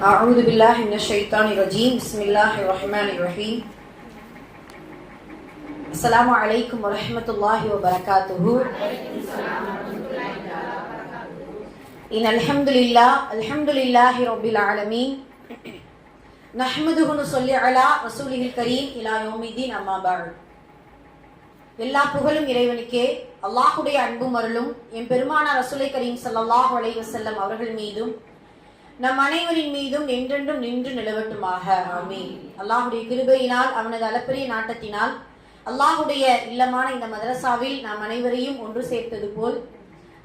أعوذ بالله من الشيطان الرجيم بسم الله الرحمن الرحيم السلام عليكم ورحمة الله وبركاته إن الحمد لله رب العالمين نحمده ونصلي على رسوله الكريم إلى يوم الدين أما بعد எல்லா புகழும் இறைவனுக்கே. அல்லாஹ்வுடைய அன்பும் அருளும் என் பெருமானார் ரசூலை கரீம் ஸல்லல்லாஹு அலைஹி வஸல்லம் அவர்கள் மீதும் நம் அனைவரின் மீதும் என்றென்றும் நின்று நிலவட்டுமாக. ஆமீன். அல்லாஹ்வுடைய கிருபையினால் அவனது அளப்பரிய நாட்டத்தினால் அல்லாஹ்வுடைய இல்லமான இந்த மதரசாவில் நாம் அனைவரையும் ஒன்று சேர்த்தது போல்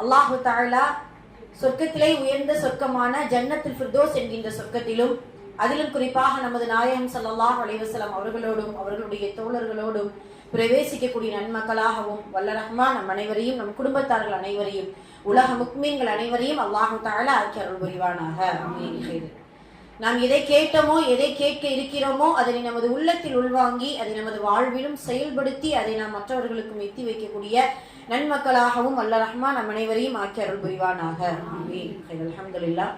அல்லாஹு தஆலா சொர்க்கத்திலே உயர்ந்த சொர்க்கமான ஜன்னத்துல் ஃபிர்தௌஸ் என்கின்ற சொர்க்கத்திலும் அதிலும் குறிப்பாக நமது நாயகம் ஸல்லல்லாஹு அலைஹி வஸல்லம் அவர்களோடும் அவர்களுடைய தோழர்களோடும் பிரவேசிக்கக்கூடிய நன்மக்களாகவும் வல்ல ரஹ்மான் நம் அனைவரையும் நம் குடும்பத்தார்கள் அனைவரையும் உலக முக்மீன்கள் அனைவரையும் அல்லாஹு தஆலா ஆக்கி அருள் புரிவானாக. ஆமீன். நாம் எதை கேட்டோமோ எதை கேட்க இருக்கிறோமோ அதனை நமது உள்ளத்தில் உள்வாங்கி அதை நமது வாழ்விலும் செயல்படுத்தி அதை நாம் மற்றவர்களுக்கும் எத்தி வைக்கக்கூடிய நன்மக்களாகவும் வல்ல ரஹ்மான் நம் அனைவரையும் ஆக்கி அருள் புரிவானாக. ஆமீன். அல்ஹம்துலில்லாஹ்.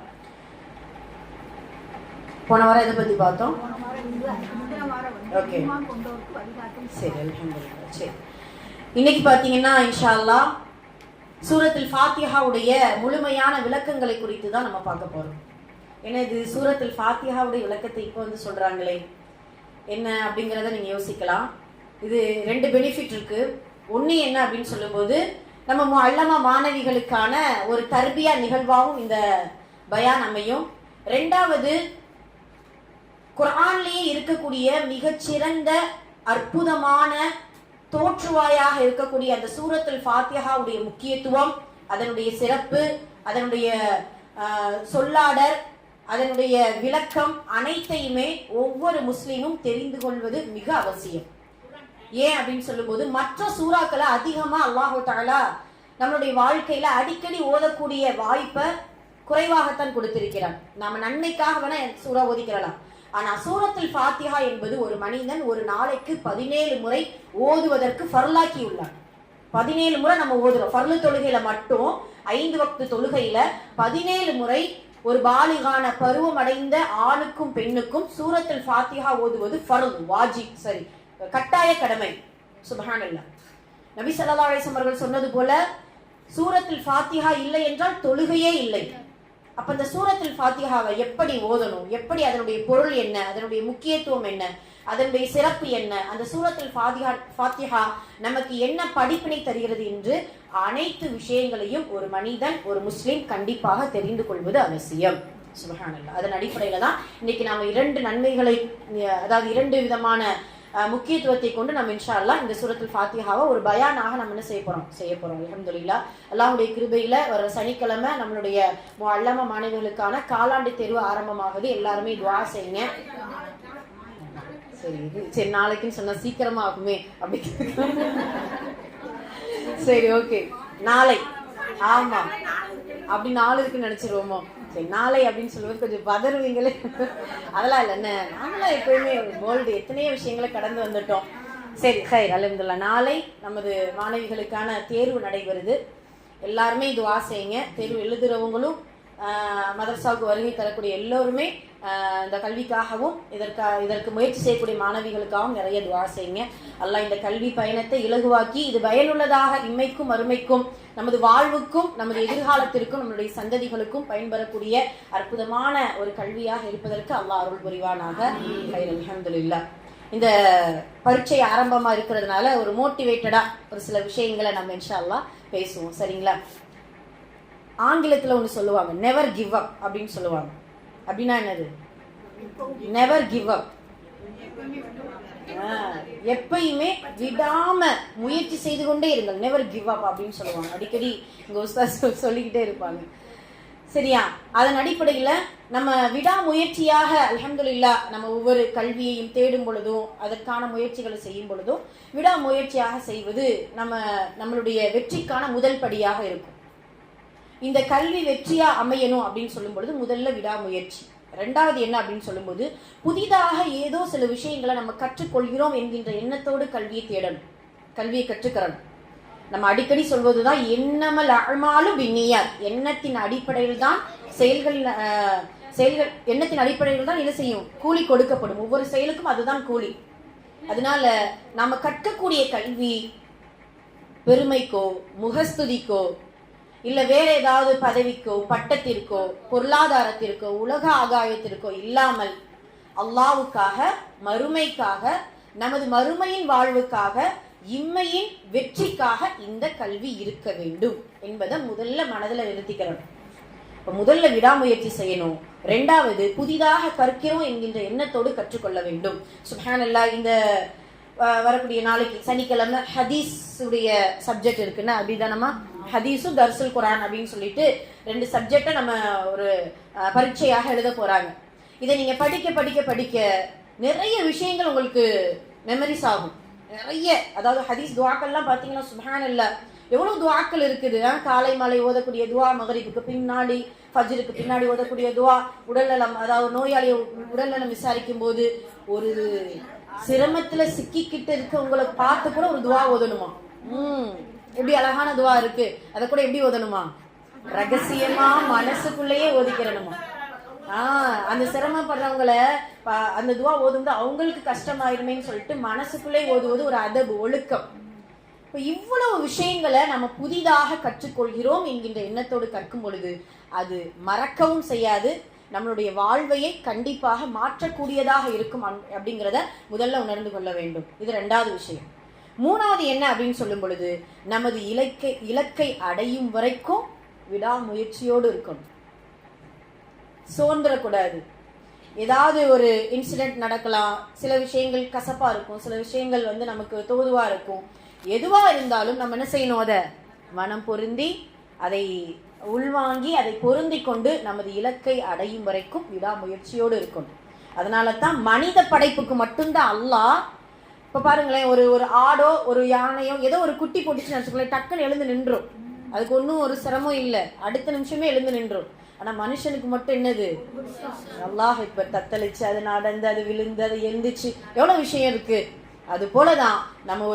போன வாரம் எதை பத்தி பார்த்தோம்? ஓகே, சரி, அல்ஹம்துலில்லாஹ். சரி, இன்னைக்கு பாத்தீங்கன்னா இன்ஷா அல்லாஹ் சூரத்துல் ஃபாத்திஹாவுடைய முழுமையான விளக்கங்களை குறித்து தான் நம்ம பார்க்க போறோம். ஏன்னா இது சூரத்துல் ஃபாத்திஹாவுடைய விளக்கத்தை இப்போ சொல்றாங்களே என்ன அப்படிங்கிறத நீங்க யோசிக்கலாம். இது ரெண்டு பெனிஃபிட் இருக்கு. ஒண்ணு என்ன அப்படின்னு சொல்லும்போது நம்ம முஅல்லமா மாணவிகளுக்கான ஒரு தர்பியா நிகழ்வாகவும் இந்த பயான் அமையும். ரெண்டாவது, குர்ஆன்லயே இருக்கக்கூடிய மிகச்சிறந்த அற்புதமான தோற்றுவாயாக இருக்கக்கூடிய அந்த சூரத்துல் ஃபாத்திஹாவுடைய முக்கியத்துவம், அதனுடைய சிறப்பு, அதனுடைய சொல்லாடல், அதனுடைய விளக்கம் அனைத்தையுமே ஒவ்வொரு முஸ்லீமும் தெரிந்து கொள்வது மிக அவசியம். ஏன் அப்படின்னு சொல்லும்போது மற்ற சூறாக்களை அதிகமா அல்லாஹு தஆலா நம்மளுடைய வாழ்க்கையில அடிக்கடி ஓதக்கூடிய வாய்ப்பை குறைவாகத்தான் கொடுத்திருக்கிறான். நாம நன்மைக்காக வேணா சூறா ஓதிக்கிறலாம். ஆனா சூரத்துல் ஃபாத்திஹா என்பது ஒரு மனிதன் ஒரு நாளைக்கு 17 முறை ஓதுவதற்கு ஃபர்லாக்கி உள்ளான். 17 முறை நம்ம ஓதுறோம். ஃபர்லு தொழுகையில மட்டும் 5 வக்து தொழுகையில 17 முறை ஒரு பாலிகான பருவம் அடைந்த ஆணுக்கும் பெண்ணுக்கும் சூரத்துல் ஃபாத்திஹா ஓதுவது ஃபர்ல், வாஜிப், சரி, கட்டாய கடமை. சுப்ஹானல்லாஹ். நபி ஸல்லல்லாஹு அலைஹி வஸல்லம் அவர்கள் சொன்னது போல சூரத்துல் ஃபாத்திஹா இல்லை என்றால் தொழுகையே இல்லை. அப்ப இந்த சூரத்துல் ஃபாத்திஹாவை எப்படி ஓதணும், எப்படி அதனுடைய பொருள் என்ன, அதனுடைய முக்கியத்துவம் என்ன, அதனுடைய சிறப்பு என்ன, அந்த சூரத்துல் ஃபாத்திஹா நமக்கு என்ன படிப்பினை தருகிறது என்று அனைத்து விஷயங்களையும் ஒரு மனிதன், ஒரு முஸ்லிம் கண்டிப்பாக தெரிந்து கொள்வது அவசியம். சுப்ஹானல்லாஹ். அதன் அடிப்படையில தான் இன்னைக்கு நாம 2 நன்மைகளை, அதாவது 2 விதமான முக்கியத்துவத்தை கொண்டு நம்ம இன்ஷா அல்லாஹ் இந்த சூரத்துல் ஃபாத்திஹாவை ஒரு பயானாக நம்ம என்ன செய்ய போறோம். அல்ஹம்துலில்லாஹ். அல்லாஹ்வுடைய கிருபையில வர சனிக்கிழமை நம்மளுடைய முஅல்லமா மாணவிகளுக்கான காலாண்டு தேர்வு ஆரம்பமாகுது. எல்லாருமே துஆ செய்யுங்க. சரி, நாளைக்குன்னு சொன்னா சீக்கிரமா ஆகுமே அப்படி. சரி, ஓகே, நாளை. ஆமா, அப்படி 4 இருக்குன்னு நினைச்சிருவோமோ. சரி, நாளை அப்படின்னு சொல்லுவது கொஞ்சம் பதறுவீங்களே. அதெல்லாம் இல்லை, என்ன நாங்களாம் எப்பயுமே போல்டு, எத்தனையோ விஷயங்களை கடந்து வந்துட்டோம். சரி, ஹைர், அல்ஹம்துலில்லாஹ். நாளை நமது மாணவிகளுக்கான தேர்வு நடைபெறுது. எல்லாருமே துஆ செய்யுங்க. தேர்வு எழுதுறவங்களும் மதரசாவுக்கு வருகை தரக்கூடிய எல்லோருமே இந்த கல்விக்காகவும் இதற்கு முயற்சி செய்யக்கூடிய மாணவிகளுக்காகவும் நிறைய துஆ செய்யுங்க. அல்லாஹ் இந்த கல்வி பயணத்தை இலகுவாக்கி இது பயனுள்ளதாக இம்மைக்கும் மறுமைக்கும் நமது வாழ்வுக்கும் நமது எதிர்காலத்திற்கும் நம்முடைய சந்ததிகளுக்கும் பயன்பெறக்கூடிய அற்புதமான ஒரு கல்வியாக இருப்பதற்கு அல்லாஹ் அருள் புரிவானாக. அல்ஹம்துலில்லாஹ். இந்த பரீட்சை ஆரம்பமா இருக்கிறதுனால ஒரு மோட்டிவேட்டடா ஒரு சில விஷயங்களை நம்ம இன்ஷா அல்லாஹ் பேசுவோம். சரிங்களா? ஆங்கிலத்துல ஒன்று சொல்லுவாங்க, நெவர் கிவ் அப் அப்படின்னு சொல்லுவாங்க. அப்படின்னா என்னது? நெவர் கிவ் அப், எப்பயுமே விடாம முயற்சி செய்து கொண்டே இருங்கள். நெவர் கிவ் அப் அப்படின்னு சொல்லுவாங்க. அடிக்கடி இங்க உஸ்தாத் சொல்லிக்கிட்டே இருப்பாங்க. சரியா? அதன் அடிப்படையில நம்ம விடாமுயற்சியாக அல்ஹம்துலில்லாஹ் நம்ம ஒவ்வொரு கல்வியையும் தேடும் பொழுதும் அதற்கான முயற்சிகளை செய்யும் பொழுதும் விடாமுயற்சியாக செய்வது நம்மளுடைய வெற்றிக்கான முதல் படியாக இருக்கும். இந்த கல்வி வெற்றியா அமையணும் அப்படின்னு சொல்லும் பொழுது முதல்ல விடாமுயற்சி. ரெண்டாவது என்ன அப்படின்னு சொல்லும்போது புதிதாக ஏதோ சில விஷயங்களை நம்ம கற்றுக்கொள்கிறோம் என்கின்ற எண்ணத்தோடு கல்வியை தேடணும், கல்வியை கற்றுக்கிறணும். நம்ம அடிக்கடி சொல்வதுதான், எண்ணமல் அஅமாலு பின்னியாத், எண்ணத்தின் அடிப்படையில் தான் செயல்கள் செயல்கள் எண்ணத்தின் அடிப்படையில் தான் என்ன செய்யும், கூலி கொடுக்கப்படும். ஒவ்வொரு செயலுக்கும் அதுதான் கூலி. அதனால நாம கற்கக்கூடிய கல்வி பெருமைக்கோ முகஸ்துதிக்கோ இல்ல வேற ஏதாவது பதவிக்கோ பட்டத்திற்கோ பொருளாதாரத்திற்கோ உலக ஆகாயத்திற்கோ இல்லாமல் அல்லாஹ்வுக்காக, மறுமைக்காக, நமது மறுமையின் வாழ்வுக்காக, இம்மையின் வெற்றிக்காக இந்த கல்வி இருக்க வேண்டும் என்பதை முதல்ல மனதில் நிறுத்திக்கிறோம். முதல்ல விடாமுயற்சி செய்யணும். ரெண்டாவது, புதிதாக கற்கிறோம் என்கின்ற எண்ணத்தோடு கற்றுக்கொள்ள வேண்டும். சுப்ஹானல்லாஹ், இந்த வரக்கூடிய நாளைக்கு சனிக்கிழமை ஹதீஸ் உடைய சப்ஜெக்ட் இருக்குன்னா, அப்படிதானமா ஹதீஸும் தர்சுல் குரான் அப்படின்னு சொல்லிட்டு 2 சப்ஜெக்டை நம்ம ஒரு பரீட்சையாக எழுத போறாங்க. இதை நீங்க படிக்க படிக்க படிக்க நிறைய விஷயங்கள் உங்களுக்கு மெமரிஸ் ஆகும். நிறைய, அதாவது ஹதீஸ் துவாக்கள்லாம் பார்த்தீங்கன்னா சுப்ஹானல்லாஹ் எவ்வளவு துவாக்கள் இருக்குது. காலை மாலை ஓதக்கூடிய துவா, மகரிபுக்கு பின்னாடி, ஃபஜ்ருக்கு பின்னாடி ஓதக்கூடிய துவா, உடல்நலம், அதாவது நோயாளி உடல்நலம் விசாரிக்கும் போது ஒரு சிரமத்துல சிக்கிக்கிட்டு இருக்கவங்களை பார்த்து கூட ஒரு துவா ஓதணுமா. எப்படி அழகான துவா இருக்கு, அதை கூட எப்படி ஓதணுமா, ரகசியமா மனசுக்குள்ளேயே ஓதிக்கிறணுமா. அந்த சிரமப்படுறவங்களை அந்த துவா ஓதும்போது அவங்களுக்கு கஷ்டமாயிருமேன்னு சொல்லிட்டு மனசுக்குள்ளே ஓதுவது ஒரு அதபு, ஒழுக்கம். இப்போ இவ்வளவு விஷயங்களை நம்ம புதிதாக கற்றுக்கொள்கிறோம் என்கின்ற எண்ணத்தோடு கற்கும் பொழுது அது மறக்கவும் செய்யாது, நம்மளுடைய வாழ்வையை கண்டிப்பாக மாற்றக்கூடியதாக இருக்கும் அப்படிங்கிறத முதல்ல உணர்ந்து கொள்ள வேண்டும். இது 2வது விஷயம். 3வது என்ன அப்படின்னு சொல்லும் பொழுது, நமது இலக்கை அடையும் வரைக்கும் விடாமுயற்சியோடு இருக்கணும், சோர்ந்துடக்கூடாது. ஏதாவது ஒரு இன்சிடென்ட் நடக்கலாம், சில விஷயங்கள் கசப்பா இருக்கும், சில விஷயங்கள் நமக்கு தோதுவா இருக்கும். எதுவா இருந்தாலும் நம்ம என்ன செய்யணும், அதை மனம் பொருந்தி, அதை உள்வாங்கி, அதை பொருந்தி கொண்டு நமது இலக்கை அடையும் வரைக்கும் விடாமுயற்சியோடு இருக்கணும். அதனால தான் மனித படைப்புக்கு மட்டும்தான் அல்லாஹ், இப்ப பாருங்களேன், ஒரு ஆடோ ஒரு யானையோ ஏதோ ஒரு குட்டி போட்டுச்சுன்னு வச்சுக்கோங்களேன், டக்குன்னு எழுந்து நின்றும், அதுக்கு ஒன்றும் ஒரு சிரமம் இல்லை, அடுத்த நிமிஷமே எழுந்து நின்றும். ஆனா மனுஷனுக்கு மட்டும் என்னது, அல்லாஹ் இப்ப தத்தளிச்சு, அது நடந்து, அது விழுந்து, அது எந்திரிச்சு, எவ்வளவு விஷயம் இருக்கு. அது போலதான் நம்ம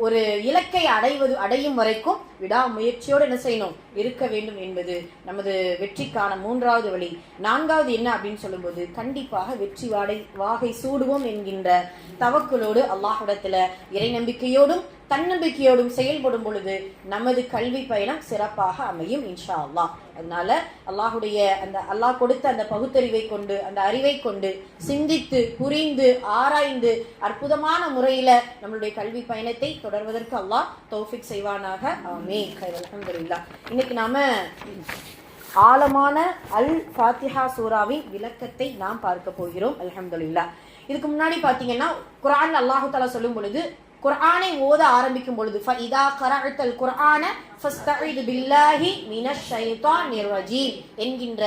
ஒரு இலக்கை அடையும் வரைக்கும் விடாமுயற்சியோடு என்ன செய்யணும், இருக்க வேண்டும் என்பது நமது வெற்றிக்கான 3வது வழி. 4வது என்ன அப்படின்னு சொல்லும்போது, கண்டிப்பாக வெற்றி வாகை சூடுவோம் என்கின்ற தவக்குலோடு அல்லாஹ்விடத்துல இறை நம்பிக்கையோடும் தன்னம்பிக்கையோடும் செயல்படும் பொழுது நமது கல்வி பயணம் சிறப்பாக அமையும் இன்ஷா அல்லாஹ். அதனால அல்லாஹுடைய அந்த அல்லாஹ் கொடுத்த அந்த பகுத்தறிவை கொண்டு, அந்த அறிவை கொண்டு சிந்தித்து புரிந்து ஆராய்ந்து அற்புதமான முறையில நம்மளுடைய கல்வி பயணத்தை தொடர்வதற்கு அல்லாஹ் தௌஃபிக் செய்வானாக. ஆமீன். அல்ஹம்துலில்லாஹ். இன்னைக்கு நாம ஆழமான அல் ஃபாத்திஹா சூராவின் விளக்கத்தை நாம் பார்க்க போகிறோம். அல்ஹம்துலில்லாஹ். இதுக்கு முன்னாடி பாத்தீங்கன்னா குர்ஆன் அல்லாஹ் தஆலா சொல்லும் பொழுது, குர்ஆனை ஓத ஆரம்பிக்கும் பொழுது ஃபஇதா கரஅத்தல் குர்ஆன ஃபஸ்தஈது பில்லாஹி மினஷ் ஷைத்தானிர் ரஜீம் என்கின்ற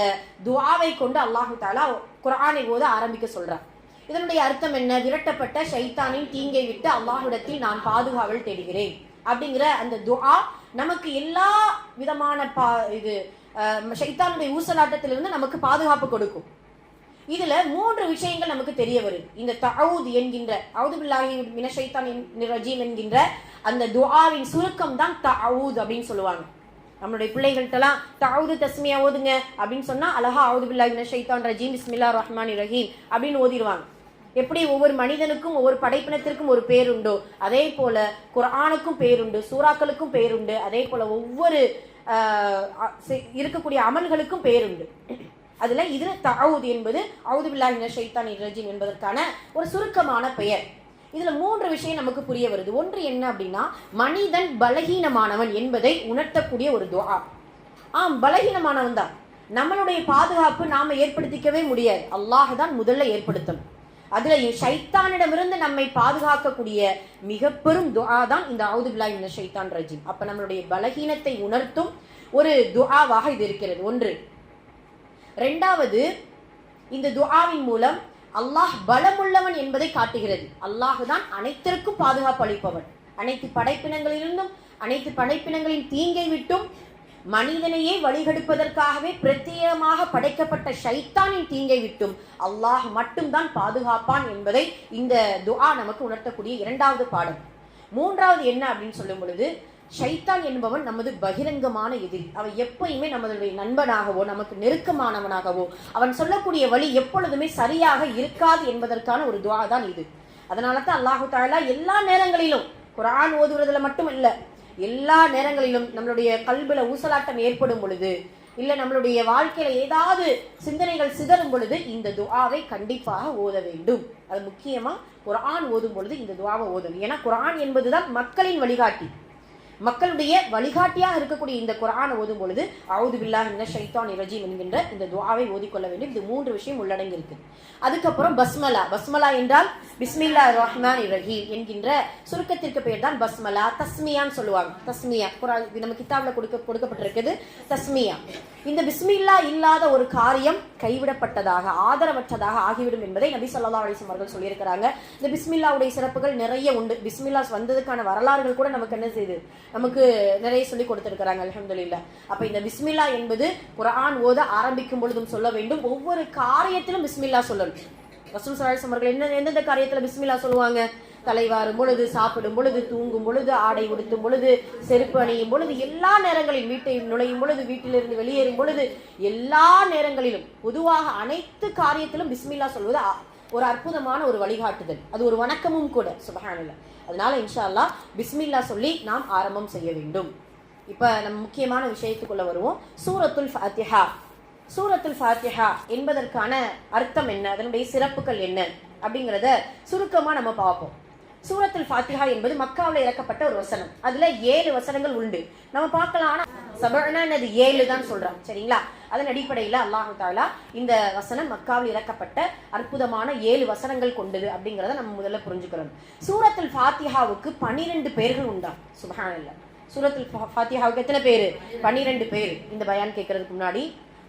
துஆவை கொண்டு அல்லாஹ் தஆலா குர்ஆனை ஓத ஆரம்பிக்க சொல்றார். இதனுடைய அர்த்தம் என்ன, விரட்டப்பட்ட ஷைத்தானின் தீங்கை விட்டு அல்லாஹ்விடத்தில் நான் பாதுகாவல் தேடுகிறேன் அப்படிங்கிற அந்த துஆ நமக்கு எல்லா விதமான ஷைத்தானுடைய ஊசலாட்டத்திலிருந்து நமக்கு பாதுகாப்பு கொடுக்கும். இதுல 3 விஷயங்கள் நமக்கு தெரிய வருது. இந்த தஅவுத் என்கின்ற அஊது பில்லாஹி மினஷ் ஷைத்தானிர் ரஜீம் என்கின்ற அந்த துஆவின் சுருக்கம் தான் தஅவுத் அப்படின்னு சொல்லுவாங்க. நம்மளுடைய பிள்ளைகள்கிட்டலாம் தஅவுது தஸ்மியா ஓதுங்க அப்படின்னு சொன்னா அழகா அஊது பில்லாஹி மினஷ் ஷைத்தானிர் ரஜீம் பிஸ்மில்லாஹிர் ரஹ்மானிர் ரஹீம் அப்படின்னு ஓதிடுவாங்க. எப்படி ஒவ்வொரு மனிதனுக்கும் ஒவ்வொரு படைப்பினத்திற்கும் ஒரு பேருண்டோ, அதே போல குர்ஆனுக்கும் பேருண்டு, சூறாக்களுக்கும் பேருண்டு, அதே போல ஒவ்வொரு இருக்கக்கூடிய அமல்களுக்கும் பேருண்டு. அதுல இதுல தஅவுத் என்பது அஊது பில்லாஹி மினஷ் ஷைத்தானிர் ரஜீம் என்பதற்கான ஒரு சுருக்கமான பெயர். இதுல 3 விஷயம் நமக்கு புரிய வருது. ஒன்று என்ன அப்படின்னா, மனிதன் பலகீனமானவன் என்பதை உணர்த்தக்கூடிய ஒரு துஆ. பலகீனமானவன் தான், நம்மளுடைய பாதுகாப்பு நாம ஏற்படுத்திக்கவே முடியாது, அல்லாஹ் தான் முதல்ல ஏற்படுத்தணும். அதுல ஷைத்தானிடமிருந்து நம்மை பாதுகாக்கக்கூடிய மிக பெரும் துஆ தான் இந்த அஊது பில்லாஹி மினஷ் ஷைத்தானிர் ரஜீம். அப்ப நம்மளுடைய பலகீனத்தை உணர்த்தும் ஒரு துஆவாக இது இருக்கிறது. ஒன்று. 2வது, இந்த துஆவின் மூலம் அல்லாஹ் பலமுள்ளவன் என்பதை காட்டுகிறது. அல்லாஹ் தான் அனைத்திற்கும் பாதுகாப்பு அளிப்பவன். அனைத்து படைப்பினங்களிலிருந்தும், அனைத்து படைப்பினங்களின் தீங்கை விட்டும், மனிதனையே வழிகெடுப்பதற்காகவே பிரத்யேகமாக படைக்கப்பட்ட ஷைத்தானின் தீங்கை விட்டும் அல்லாஹ் மட்டும்தான் பாதுகாப்பான் என்பதை இந்த துஆ நமக்கு உணர்த்தக்கூடிய 2வது பாடம். 3வது என்ன அப்படின்னு சொல்லும் பொழுது, ஷைத்தான் என்பவன் நமது பகிரங்கமான எதிரி. அவன் எப்பயுமே நம்மளுடைய நண்பனாகவோ நமக்கு நெருக்கமானவனாகவோ அவன் சொல்லக்கூடிய வழி எப்பொழுதுமே சரியாக இருக்காது என்பதற்கான ஒரு துஆ தான் இது. அதனால தான் அல்லாஹு தஆலா எல்லா நேரங்களிலும் குர்ஆன் ஓதுவதில் மட்டும் இல்ல, எல்லா நேரங்களிலும் நம்மளுடைய கல்வில ஊசலாட்டம் ஏற்படும் பொழுது, இல்ல நம்மளுடைய வாழ்க்கையில ஏதாவது சிந்தனைகள் சிதறும் பொழுது இந்த துஆவை கண்டிப்பாக ஓத வேண்டும். அது முக்கியமா குர்ஆன் ஓதும் பொழுது இந்த துஆவை ஓதணும். ஏன்னா குர்ஆன் என்பதுதான் மக்களின் வழிகாட்டி. மக்களுடைய வழிகாட்டியாக இருக்கக்கூடிய இந்த குர்ஆனை ஓதும் பொழுது அஊது பில்லாஹி மினஷ் ஷைத்தானிர் ரஜீம் என்கின்ற இந்த துஆவை ஓதிக்கொள்ள வேண்டும். இது 3 விஷயம் உள்ளடங்கி இருக்கு. அதுக்கப்புறம் பஸ்மலா. பஸ்மலா என்றால் பிஸ்மில்லாஹிர் ரஹ்மானிர் ரஹீம் என்கின்ற சுருக்கத்திற்கு பெயர் தான் பஸ்மலா. தஸ்மியான்னு சொல்லுவாங்க. தஸ்மியா குர்ஆன் நம்ம கிதாப்ல கொடுக்கப்பட்டிருக்குது தஸ்மியா. இந்த பிஸ்மில்லா இல்லாத ஒரு காரியம் கைவிடப்பட்டதாக ஆதரவற்றதாக ஆகிவிடும் என்பதை நபி ஸல்லல்லாஹு அலைஹி வஸல்லம் அவர்கள் சொல்லியிருக்கிறாங்க. இந்த பிஸ்மில்லாவுடைய சிறப்புகள் நிறைய உண்டு. பிஸ்மில்லா வந்ததுக்கான வரலாறுகள் கூட நமக்கு என்ன செய்யுது, நமக்கு நிறைய சொல்லி கொடுத்திருக்கிறாங்க. அல்ஹம்துலில்லாஹ். அப்ப இந்த பிஸ்மில்லா என்பது குர்ஆன் ஓத ஆரம்பிக்கும் பொழுதும் சொல்ல வேண்டும். ஒவ்வொரு காரியத்திலும் பிஸ்மில்லா சொல்லணும். ரசூல் ஸல்லல்லாஹு அலைஹி வஸல்லம் அவர்கள் எந்தெந்த காரியத்துல பிஸ்மில்லா சொல்லுவாங்க? தலைவாரும் பொழுது, சாப்பிடும் பொழுது, தூங்கும் பொழுது, ஆடை உடுத்தும் பொழுது, செருப்பு அணியும் பொழுது, எல்லா நேரங்களிலும் வீட்டை நுழையும் பொழுது, வீட்டிலிருந்து வெளியேறும் பொழுது, எல்லா நேரங்களிலும் பொதுவாக அனைத்து காரியத்திலும் பிஸ்மில்லா சொல்வது ஒரு அற்புதமான ஒரு வழிகாட்டுதல். அது ஒரு வணக்கமும் கூட. சுப்ஹானல்லாஹ். அதனால இன்ஷா அல்லாஹ் பிஸ்மில்லா சொல்லி நாம் ஆரம்பம் செய்ய வேண்டும். இப்ப நம்ம முக்கியமான விஷயத்துக்குள்ள வருவோம். சூரத்துல் ஃபாத்திஹா. சூரத்துல் ஃபாத்திஹா என்பதற்கான அர்த்தம் என்ன, அதனுடைய சிறப்புகள் என்ன அப்படிங்கிறத சுருக்கமா நம்ம பார்ப்போம். சூரத்துல் ஃபாத்திஹா என்பது மக்காவில் இறக்கப்பட்ட ஒரு வசனம். அதுல 7 வசனங்கள் உண்டு. நம்ம பார்க்கலாம். ஆனா சபஅனது 7 தான் சொல்றான். சரிங்களா? அதன் அடிப்படையில் அல்லாஹு தஆலா இந்த வசனம் மக்காவில் இறக்கப்பட்ட அற்புதமான 7 வசனங்கள் கொண்டது அப்படிங்கிறத நம்ம முதல்ல புரிஞ்சுக்கிறோம். சூரத்துல் ஃபாத்திஹாவுக்கு 12 பெயர்கள் உண்டா. சுப்ஹானல்லாஹ். சூரத்துல் ஃபாத்திஹாவுக்கு எத்தனை பேரு? 12 பேர். இந்த பயான் கேட்கறதுக்கு முன்னாடி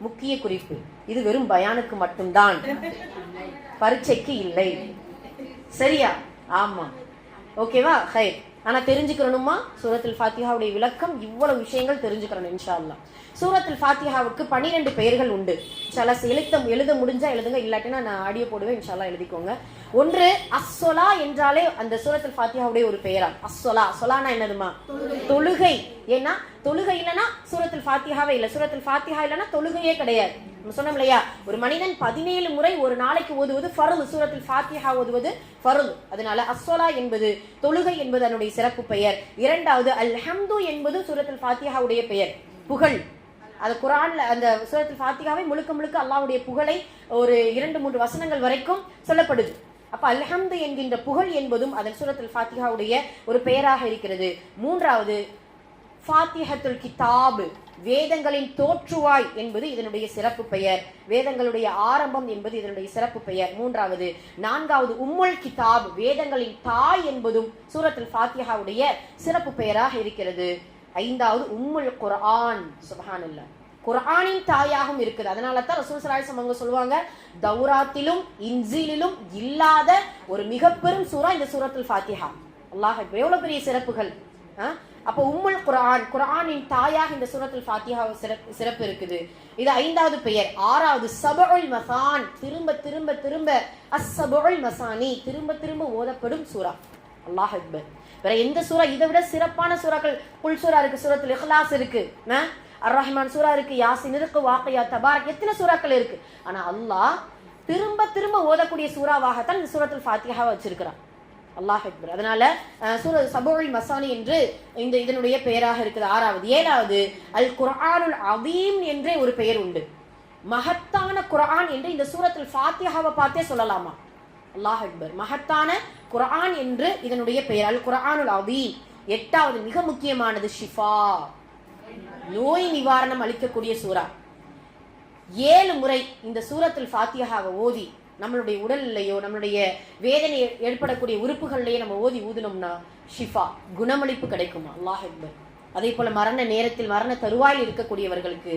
முக்கிய குறிப்பு, இது வெறும் பயானுக்கு மட்டும்தான், பரீட்சைக்கு இல்லை. சரியா? ஆமா. ஓகேவா? ஹைர். ஆனா தெரிஞ்சுக்கணுமா சூரத்துல் ஃபாத்திஹாவுடைய விளக்கம், இவ்வளவு விஷயங்கள் தெரிஞ்சுக்கணும் இன்ஷா அல்லாஹ். சூரத்துல் ஃபாத்திஹாவுக்கு 12 பெயர்கள் உண்டு. இன்ஷா எழுத முடிஞ்சா எழுதுங்க, இல்லாட்டினா நான் ஆடியோ போடுவேன். இன்ஷா அல்லாஹ் எழுதிக்கோங்க. ஒன்று அஸ்ஸொலா என்றாலே அந்த சூரத்துல் ஃபாத்திஹாவுடைய ஒரு பெயரா. அஸ்ஸொலா. சொலானா என்னதுமா? தொழுகை. ஏன்னா தொழுகை இல்லைன்னா சூரத்துல் ஃபாத்திஹாவே இல்லை. சூரத்துல் ஃபாத்திஹா இல்லைன்னா தொழுகையே கிடையாது. நம்ம சொன்னோம் இல்லையா, ஒரு மனிதன் 17 முறை ஒரு நாளைக்கு ஓதுவது ஃபர்து. சூரத்துல் ஃபாத்திஹா ஓதுவது ஃபர்து. அதனால அஸ்ஸொலா என்பது தொழுகை என்பது அதனுடைய சிறப்பு பெயர். இரண்டாவது அல்ஹம்து என்பது சூரத்துல் ஃபாத்திஹாவுடைய பெயர், புகழ். அது குர்ஆன்ல அந்த சூரத்துல் ஃபாத்திஹாவை முழுக்க முழுக்க அல்லாஹ்வுடைய புகழை ஒரு 2-3 வசனங்கள் வரைக்கும் சொல்லப்படுது. அப்ப அல்ஹம்து என்கின்ற புகழ் என்பதும் அதன் சூரத்துல் ஃபாத்திஹாவுடைய ஒரு பெயராக இருக்கிறது. மூன்றாவது ஃபாத்திஹத்துல் கிதாப், வேதங்களின் தோற்றுவாய் என்பது இதனுடைய சிறப்பு பெயர். வேதங்களுடைய ஆரம்பம் என்பது இதனுடைய சிறப்பு பெயர். மூன்றாவது. நான்காவது உம்முல் கிதாப், வேதங்களின் தாய் என்பதும் சூரத்துல் ஃபாத்திஹாவுடைய சிறப்பு பெயராக இருக்கிறது. ஐந்தாவது உம்முல் குர்ஆன். சுப்ஹானல்லாஹ். குர்ஆனின் தாயாகவும் இருக்குது. அதனால தான் ரசூல் ஸல்லல்லாஹு அலைஹி வஸல்லம் அவங்க சொல்லுவாங்க, தௌராத்திலும் இன்ஜீலிலும் இல்லாத ஒரு மிக பெரும் சூரா இந்த சூரத்துல் ஃபாத்திஹா. அல்லாஹ் அக்பர். எவ்வளவு பெரிய சிறப்புகள். அப்ப உம்முல் குர்ஆன், குர்ஆனின் தாயாக இந்த சூரத்துல் ஃபாத்திஹா சிறப்பு இருக்குது. இது 5வது பெயர். 6வது சபஉல் மசான், திரும்ப திரும்ப திரும்ப அஸ்ஸபஉல் மசானி, திரும்ப திரும்ப ஓதப்படும் சூரா. அல்லாஹ் அக்பர். வேற எந்த சூரா இதை விட சிறப்பான சூறாக்கள்? குல் சூரா இருக்கு, சூரத்துல் இக்லாஸ் இருக்கு, அர் ரஹ்மான் சூரா இருக்கு, யாசின் இருக்கு, வாக்கியா, தபாரக், எத்தனை சூறாக்கள் இருக்கு. ஆனா அல்லாஹ் திரும்ப திரும்ப ஓதக்கூடிய சூறாவாகத்தான் இந்த சூரத்துல் ஃபாத்திஹாவை வச்சிருக்கிறான். அல்லாஹ் அக்பர். அதனால சபஉல் மசானி என்று இதனுடைய பெயராக இருக்குது. 6வது. 7வது அல் குர்ஆனுல் அதீம் என்றே ஒரு பெயர் உண்டு. மகத்தான குர்ஆன் என்று இந்த சூரத்துல் ஃபாத்திஹாவை பார்த்தே சொல்லலாமா? அல்லாஹ் அக்பர். மகத்தான குர்ஆன் என்று இதனுடைய பெயர் அல் குர்ஆனுல் அதீம். 8வது மிக முக்கியமானது ஷிஃபா, நோய் நிவாரணம் அளிக்கக்கூடிய சூரா. 7 முறை இந்த சூரத்துல் ஃபாத்திஹாவை ஓதி நம்மளுடைய உடல்லையோ நம்மளுடைய வேதனை ஏற்படக்கூடிய உறுப்புகள்லையோ நம்ம ஓதி ஊதினோம்னா ஷிஃபா, குணமளிப்பு கிடைக்குமா? அல்லாஹ் அக்பர். அதே போல மரண நேரத்தில் மரண தருவாயில் இருக்கக்கூடியவர்களுக்கு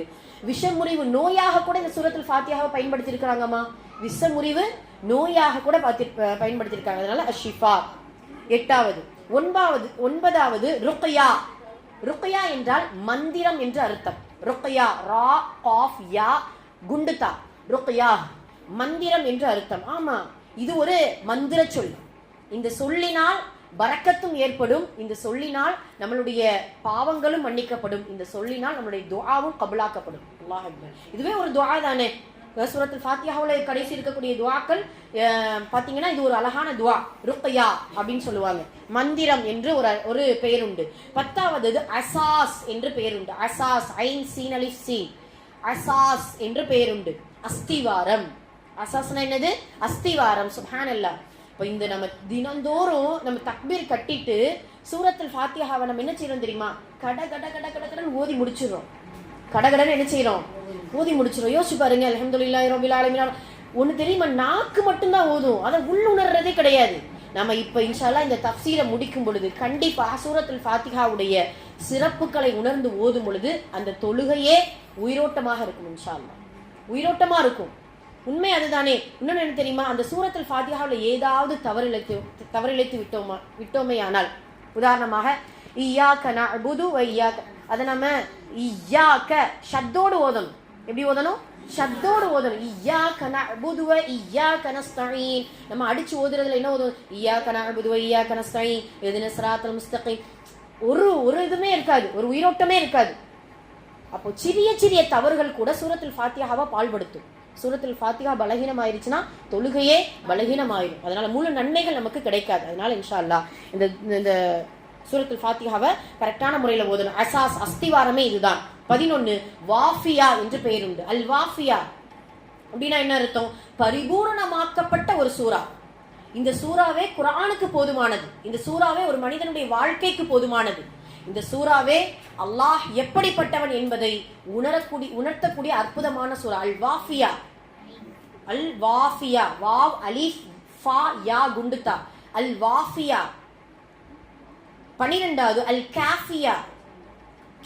விஷமுறிவு நோயாக கூட இந்த சூரத்துல் ஃபாத்திஹாவை பயன்படுத்தி இருக்கிறாங்கம்மா. விஷமுறிவு நோயாக கூட பயன்படுத்தியிருக்காங்க. அதனால ஷிஃபா. 8வது. 9வது ருக்யா. ருக்யா என்றால் மந்திரம் என்று அர்த்தம். ருக்யா, ரா காஃப் யா குண்டுதா, ருக்யா மந்திரம் என்று அர்த்தம். ஆமா, இது ஒரு மந்திர சொல். இந்த சொல்லினால் பரக்கத்தும் ஏற்படும். இந்த சொல்லினால் நம்மளுடைய பாவங்களும் மன்னிக்கப்படும். இந்த சொல்லினால் நம்மளுடைய துஆவும் கபூலாக்கப்படும். அல்லாஹ் அக்பர். இதுவே ஒரு துஆ தானே. சூரத்துல் ஃபாத்திஹாவுல கடைசி இருக்கக்கூடிய துஆக்கள் பாத்தீங்கன்னா இது ஒரு அழகான துஆ. ருக்யா அப்படின்னு சொல்லுவாங்க. மந்திரம் என்று ஒரு பெயர் உண்டு. 10வது அசாஸ் என்று பெயர் உண்டு. அசாஸ், ஐன் சீன் அலிஃப் சீன், அசாஸ் என்று பெயர் உண்டு. அஸ்திவாரம். அசாஸ்னா என்னது? அஸ்திவாரம். சுப்ஹானல்லாஹ். இப்போ இந்த நம்ம தினந்தோறும் நம்ம தக்பீர் கட்டிட்டு சூரத்துல் ஃபாத்திஹாவை நம்ம என்ன செய்யறோம் தெரியுமா? கட கட கட கட கடன்னு ஓதி முடிச்சிடறோம். கடகடன்னு என்ன செய்யறோம்? ஓதி முடிச்சிடும். யோசிச்சு பாருங்க. அல்ஹம்துலில்லாஹி ரப்பில் ஆலமீன். ஒண்ணு தெரியுமா? நாக்கு மட்டும்தான் ஓதும், அதை உள்ளுணர்றதே கிடையாது. நம்ம இப்ப இன்ஷா அல்லாஹ் இந்த தஃப்சீரை முடிக்கும் பொழுது கண்டிப்பாக சூரத்துல் ஃபாத்திஹாவுடைய சிறப்புகளை உணர்ந்து ஓதும் பொழுது அந்த தொழுகையே உயிரோட்டமாக இருக்கும். இன்ஷா அல்லாஹ் உயிரோட்டமா இருக்கும். உண்மை அதுதானே. இன்னொன்னு என்ன தெரியுமா? அந்த சூரத்துல் ஃபாத்திஹாவுல ஏதாவது தவறிழைத்து விட்டோமே ஆனால், உதாரணமாக இய்யாக நஅ்புது வ இய்யாக, அதை நம்ம இய்யாக ஷத்தோடு ஓதணும். எப்படி ஓதணும்? ஷத்தோடு ஓதணும். இய்யாக நஅ்புது வ இய்யாக நஸ்தஈன். நம்ம அடிச்சு ஓதுறதுல என்ன ஓதும்? இய்யாக நஅ்புது வ இய்யாக நஸ்தஈன் இஹ்தினஸ் ஸிராத்தல் முஸ்தகீம். ஒரு இதுமே இருக்காது, ஒரு உயிரோட்டமே இருக்காது. அப்போ சிறிய சிறிய தவறுகள் கூட சூரத்துல் ஃபாத்திஹாவை பாழ்படுத்தும். சூரத்துல் ஃபாத்திஹா பலகீனமாயிருச்சுன்னா தொழுகையே பலகீனமாயிரும். அதனால முழு நன்மைகள் நமக்கு கிடைக்காது. அதனால இன்ஷா அல்லாஹ் இந்த சூரத்துல் ஃபாத்திஹாவை கரெக்டான முறையில் ஓதணும். அசாஸ், அஸ்திவாரமே இதுதான். 11 வாஃபியா என்று பெயர் உண்டு. அல் வாஃபியா அப்படின்னா என்ன அர்த்தம்? பரிபூரணமாக்கப்பட்ட ஒரு சூரா. இந்த சூறாவே குர்ஆனுக்கு போதுமானது. இந்த சூறாவே ஒரு மனிதனுடைய வாழ்க்கைக்கு போதுமானது. இந்த சூறாவே அல்லாஹ் எப்படிப்பட்டவன் என்பதை உணர்த்தக்கூடிய அற்புதமான சூரா. அல் வாஃபியா. அல் வாஃபியா. வாவ் அலிஃப் ஃபா யா குண்டுதா. அல் வாஃபியா. 12வது அல் காஃபியா.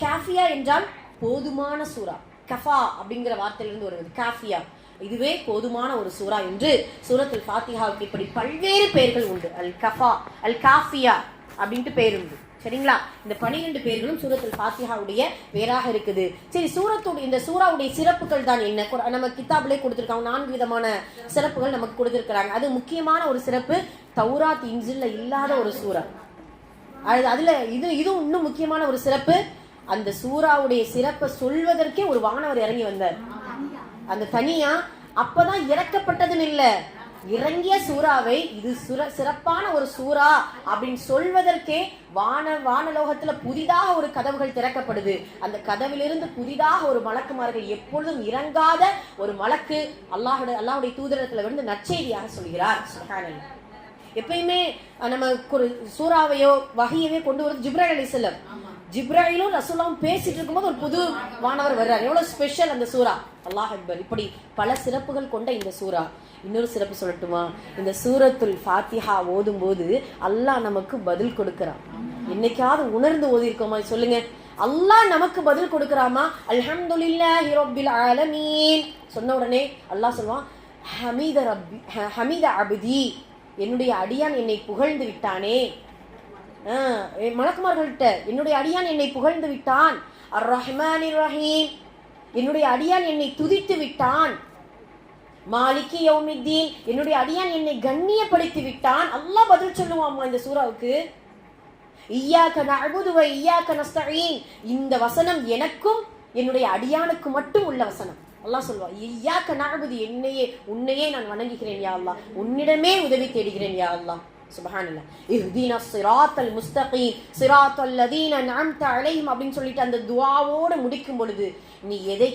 காஃபியா என்றால் போதுமான சூரா. கஃபா அப்படிங்கிற வார்த்தையிலிருந்து வருவது காஃபியா. இதுவே போதுமான ஒரு சூரா என்று சூரத்துல் ஃபாத்திஹாவுக்கு இப்படி பல்வேறு பெயர்கள் உண்டு. அல் கஃபா, அல் காஃபியா அப்படின்ட்டு பெயர் உண்டு. சரிங்களா? இந்த 12 பேர்களும் சூரத்துல் ஃபாத்திஹாவுடைய பேராக இருக்குது. சரி, இந்த சூறாவுடைய சிறப்புகள் தான் என்ன? நம்ம கிதாபிலே கொடுத்திருக்காங்க. 4 விதமான சிறப்புகள் நமக்கு கொடுத்திருக்கிறாங்க. அது முக்கியமான ஒரு சிறப்பு தௌராத் இன்ஜில்ல இல்லாத ஒரு சூரா. அதுல இதுவும் இன்னும் முக்கியமான ஒரு சிறப்பு. அந்த சூறாவுடைய சிறப்பை சொல்வதற்கே ஒரு வானவர் இறங்கி வந்தார். அந்த தனியா அப்பதான் இறக்கப்பட்டதுன்னு இல்ல, இறங்கிய சூறாவை இது சிறப்பான ஒரு சூறா அப்படின்னு சொல்வதற்கே வானலோகத்துல புதிதாக ஒரு கதவுகள் திறக்கப்படுது. அந்த கதவிலிருந்து புதிதாக ஒரு மலக்குமார்கள், எப்பொழுதும் இறங்காத ஒரு மலக்கு அல்லாஹ்வுடைய தூதரத்துல இருந்து நற்செய்தியாக சொல்கிறார். சுப்ஹானல்லாஹ். எப்பயுமே நம்ம ஒரு சூறாவையோ வஹியவே கொண்டு வருது ஜிப்ராயில் அலைஹிஸ்ஸலாம். ஜிப்ராயிலும் ரசூலுல்லாஹும் பேசிட்டு இருக்கும்போது ஒரு புது வானவர் வர்றார். எவ்வளவு ஸ்பெஷல் அந்த சூரா. அல்லாஹ் அக்பர். இப்படி பல சிறப்புகள் கொண்ட இந்த சூரா. இன்னொரு சிறப்பு சொல்லட்டுமா? இந்த சூரத்துல் ஃபாத்திஹா ஓதும் போது அல்லாஹ் நமக்கு பதில் கொடுக்கிறான். என்னைக்காவது உணர்ந்து ஓதி இருக்கோமா? சொல்லுங்க. அல்லாஹ் நமக்கு பதில் கொடுக்கறாமா? அல்ஹம்துலில்லாஹி ரப்பில் ஆலமீன் சொன்ன உடனே அல்லாஹ் சொல்வான், ஹமீத அப்தி, என்னுடைய அடியான் என்னை புகழ்ந்து விட்டானே. மலக்குமார்கள்ட்ட என்னுடைய அடியான் என்னை புகழ்ந்து விட்டான். அர் ரஹ்மானிர் ரஹீம், என்னுடைய அடியான் என்னை துதித்து விட்டான். மாலிகி யௌமித்தீன், என்னுடைய அடியான் என்னை கண்ணியப்படுத்தி விட்டான். அல்லாஹ் பதில் சொல்லுவாமா இந்த சூறாவுக்கு? இய்யாக நஅ்புது வ இய்யாக நஸ்தஈன், இந்த வசனம் எனக்கும் என்னுடைய அடியானுக்கு மட்டும் உள்ள வசனம். அல்லாஹ் சொல்வா, இய்யாக நஅ்புது, உன்னையே நான் வணங்குகிறேன் யா அல்லாஹ், உன்னிடமே உதவி தேடுகிறேன் யா அல்லாஹ். சுப்ஹானல்லாஹ். இஹ்தினஸ் ஸிராத்தல் முஸ்தகீம் ஸிராத்தல் லதீன அன்அம்த அலைஹிம் அப்படின்னு சொல்லிட்டு அந்த துஆவோடு முடிக்கும் பொழுது, நீ எதை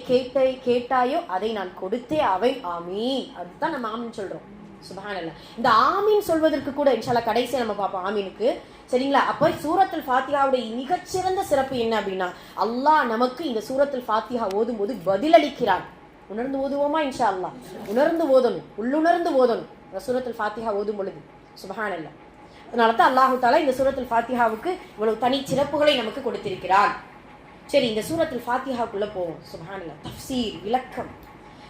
கேட்டாயோ அதை நான் கொடுத்தே அவை. ஆமீன். அதுதான் நம்ம ஆமீன் சொல்றோம். சுப்ஹானல்லாஹ். இந்த ஆமீன் சொல்வதற்கு கூட இன்ஷாஅல்லாஹ் கடைசியா நம்ம பார்ப்போம் ஆமீனுக்கு. சரிங்களா? அப்ப சூரத்துல் ஃபாத்திஹாவுடைய மிகச்சிறந்த சிறப்பு என்ன அப்படின்னா, அல்லாஹ் நமக்கு இந்த சூரத்துல் ஃபாத்திஹா ஓதும் போது பதிலளிக்கிறான். உணர்ந்து ஓதுவோமா? இன்ஷா அல்லாஹ் உணர்ந்து ஓதணும், உள்ளுணர்ந்து ஓதணும் சூரத்துல் ஃபாத்திஹா ஓதும் பொழுது. சுப்ஹானல்லாஹ். அதனால தான் அல்லாஹு தஆலா இந்த சூரத்துல் ஃபாத்திஹாவுக்கு இவ்வளவு தனி சிறப்புகளை நமக்கு கொடுத்திருக்கிறான். சரி, இந்த சூரத்துல் ஃபாத்திஹாவுக்குள்ள போவோம். சுப்ஹானல்லாஹ். தஃப்சீர், விளக்கம்.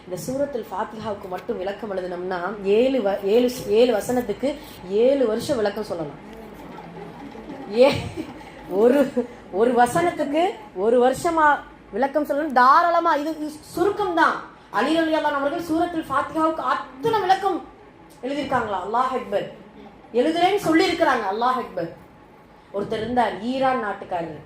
இந்த சூரத்துல் ஃபாத்திஹாவுக்கு மட்டும் விளக்கம் எழுதணும்னா 7 வசனத்துக்கு 7 வருஷம் விளக்கம் சொல்லலாம். ஒரு வசனத்துக்கு 1 வருஷமா விளக்கம் சொல்லணும் தாராளமா. இது சுருக்கம் தான். அலி ரலியல்லாஹு அன்ஹு அவர்கள் சூரத்துல் ஃபாத்திஹாவுக்கு அத்தனை விளக்கம் எழுதியிருக்காங்களா? அல்லாஹ் அக்பர். எழுதுறேன்னு சொல்லி இருக்கிறாங்க. அல்லாஹ் அக்பர். ஒருத்தர் இருந்தார், ஈரான் நாட்டுக்காரர்.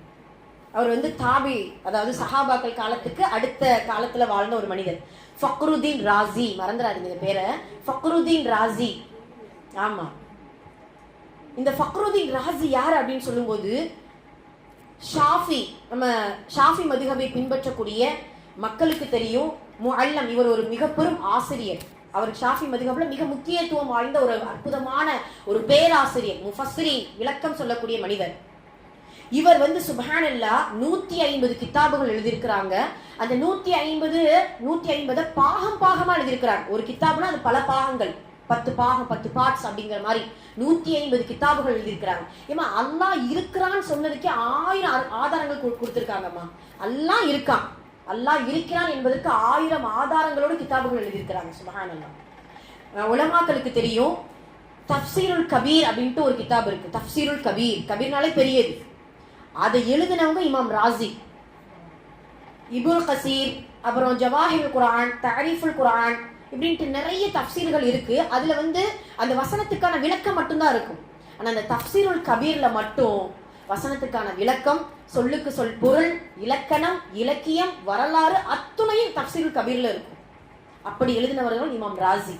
அவர் வந்து தாபி, அதாவது சஹாபாக்கள் காலத்துக்கு அடுத்த காலத்துல வாழ்ந்த ஒரு மனிதர். ஃபக்ருதீன் ராசி, மறந்துடாதீங்க இந்த பேரை, ஃபக்ருதீன் ராசி. ஆமா, இந்த ஃபக்ருதீன் ராசி யார் அப்படின்னு சொல்லும்போது, ஷாஃபி, நம்ம ஷாஃபி மதுஹபை பின்பற்றக்கூடிய மக்களுக்கு தெரியும். முஅல்லம், இவர் ஒரு மிக பெரும் ஆசிரியர். அவர் ஷாஃபி மதுஹப்ல மிக முக்கியத்துவம் வாய்ந்த ஒரு அற்புதமான ஒரு பேராசிரியர், முஃபஸ்ஸிரி, விளக்கம் சொல்லக்கூடிய மனிதர். இவர் வந்து சுப்ஹானல்லாஹ் 150 கிதாபுகள் எழுதியிருக்கிறாங்க. அந்த 150 பாகமா எழுதியிருக்கிறாங்க. ஒரு கிதாபுனா அது பல பாகங்கள், 10 பாகம், 10 பார்ட்ஸ் அப்படிங்கிற மாதிரி 150 கிதாபுகள் எழுதியிருக்கிறாங்க. ஏமா அல்லாஹ் இருக்கிறான்னு சொன்னதுக்கே 1000 ஆதாரங்கள் கொடுத்திருக்காங்கம்மா. அல்லாஹ் இருக்கான், அல்லாஹ் இருக்கிறான் என்பதற்கு 1000 ஆதாரங்களோடு கிதாபுகள் எழுதியிருக்கிறாங்க. சுப்ஹானல்லாஹ். உலமாக்களுக்கு தெரியும், தஃப்சீருல் கபீர் அப்படின்ட்டு ஒரு கிதாப் இருக்கு. தஃப்சீருல் கபீர், கபீர்னாலே பெரியது. அதை எழுதினவங்க இமாம் ராசி, இபுல் கசீர், அப்புறம் ஜவாஹிருல் குர்ஆன், தஅரீஃபுல் குர்ஆன், இப்படின்ட்டு நிறைய தஃப்சீர்கள் இருக்கு. அதுல வந்து அந்த வசனத்துக்கான விளக்கம் மட்டும்தான் இருக்கும். ஆனா அந்த தஃப்சீருல் கபீர்ல மட்டும் வசனத்துக்கான விளக்கம், சொல்லுக்கு சொல் பொருள், இலக்கணம், இலக்கியம், வரலாறு அத்துணையும் தஃப்சீருல் கபீர்ல இருக்கும். அப்படி எழுதினவர்கள் இமாம் ராசி.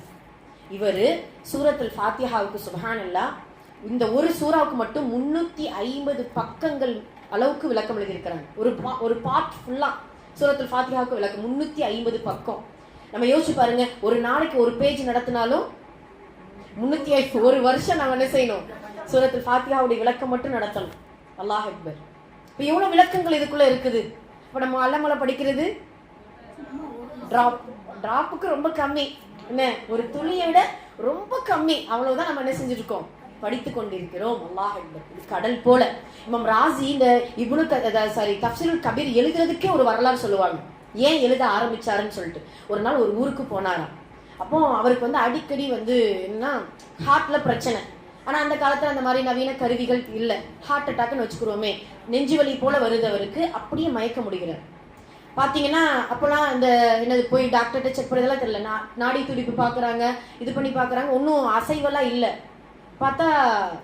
இவரு சூரத்துல் ஃபாத்திஹாவுக்கு சுப்ஹானல்லாஹ் இந்த ஒரு சூறாவுக்கு மட்டும் 350 பக்கங்கள் அளவுக்கு விளக்கம் எழுதியிருக்கிறாங்க. ஒரு பார்ட் ஃபுல்லா சூரத்துல் ஃபாத்திஹாவுக்கு விளக்கம் 350 பக்கம். நம்ம யோசிச்சு பாருங்க, ஒரு நாளைக்கு ஒரு பேஜ் நடத்தினாலும் 350, ஒரு வருஷம் நம்ம என்ன செய்யணும், சூரத்துல் ஃபாத்திஹாவுடைய விளக்கம் மட்டும் நடத்தணும். அல்லாஹ் அக்பர். இப்ப எவ்வளவு விளக்கங்கள் இதுக்குள்ள இருக்குது. இப்ப நம்ம அல்லமலை படிக்கிறது டிராப்புக்கு ரொம்ப கம்மி, என்ன ஒரு துளியை விட ரொம்ப கம்மி, அவ்வளவுதான் நம்ம என்ன செஞ்சிருக்கோம், படித்து கொண்டிருக்கிறோம். அல்லாஹ் அக்பர். கடல் போல. இமாம் ராசி இந்த தஃப்சீருல் கபீர் எழுதுறதுக்கே ஒரு வரலாறு சொல்லுவாங்க. ஏன் எழுத ஆரம்பிச்சாருன்னு சொல்லிட்டு, ஒரு நாள் ஒரு ஊருக்கு போனாராம். அப்போ அவருக்கு வந்து அடிக்கடி வந்து என்னன்னா ஹார்ட்ல பிரச்சனை. ஆனா அந்த காலத்துல அந்த மாதிரி நவீன கருவிகள் இல்லை. ஹார்ட் அட்டாக்னு வச்சுக்கிறோமே, நெஞ்சு வலி போல வருது அவருக்கு. அப்படியே மயக்க முடிகிறார். பாத்தீங்கன்னா அப்பெல்லாம் இந்த என்னது போய் டாக்டர்கிட்ட செக் பண்ணதெல்லாம் தெரியல. நாடி துடிப்பு பாக்குறாங்க, இது பண்ணி பாக்குறாங்க, ஒன்னும் அசைவெல்லாம் இல்லை. பார்த்தா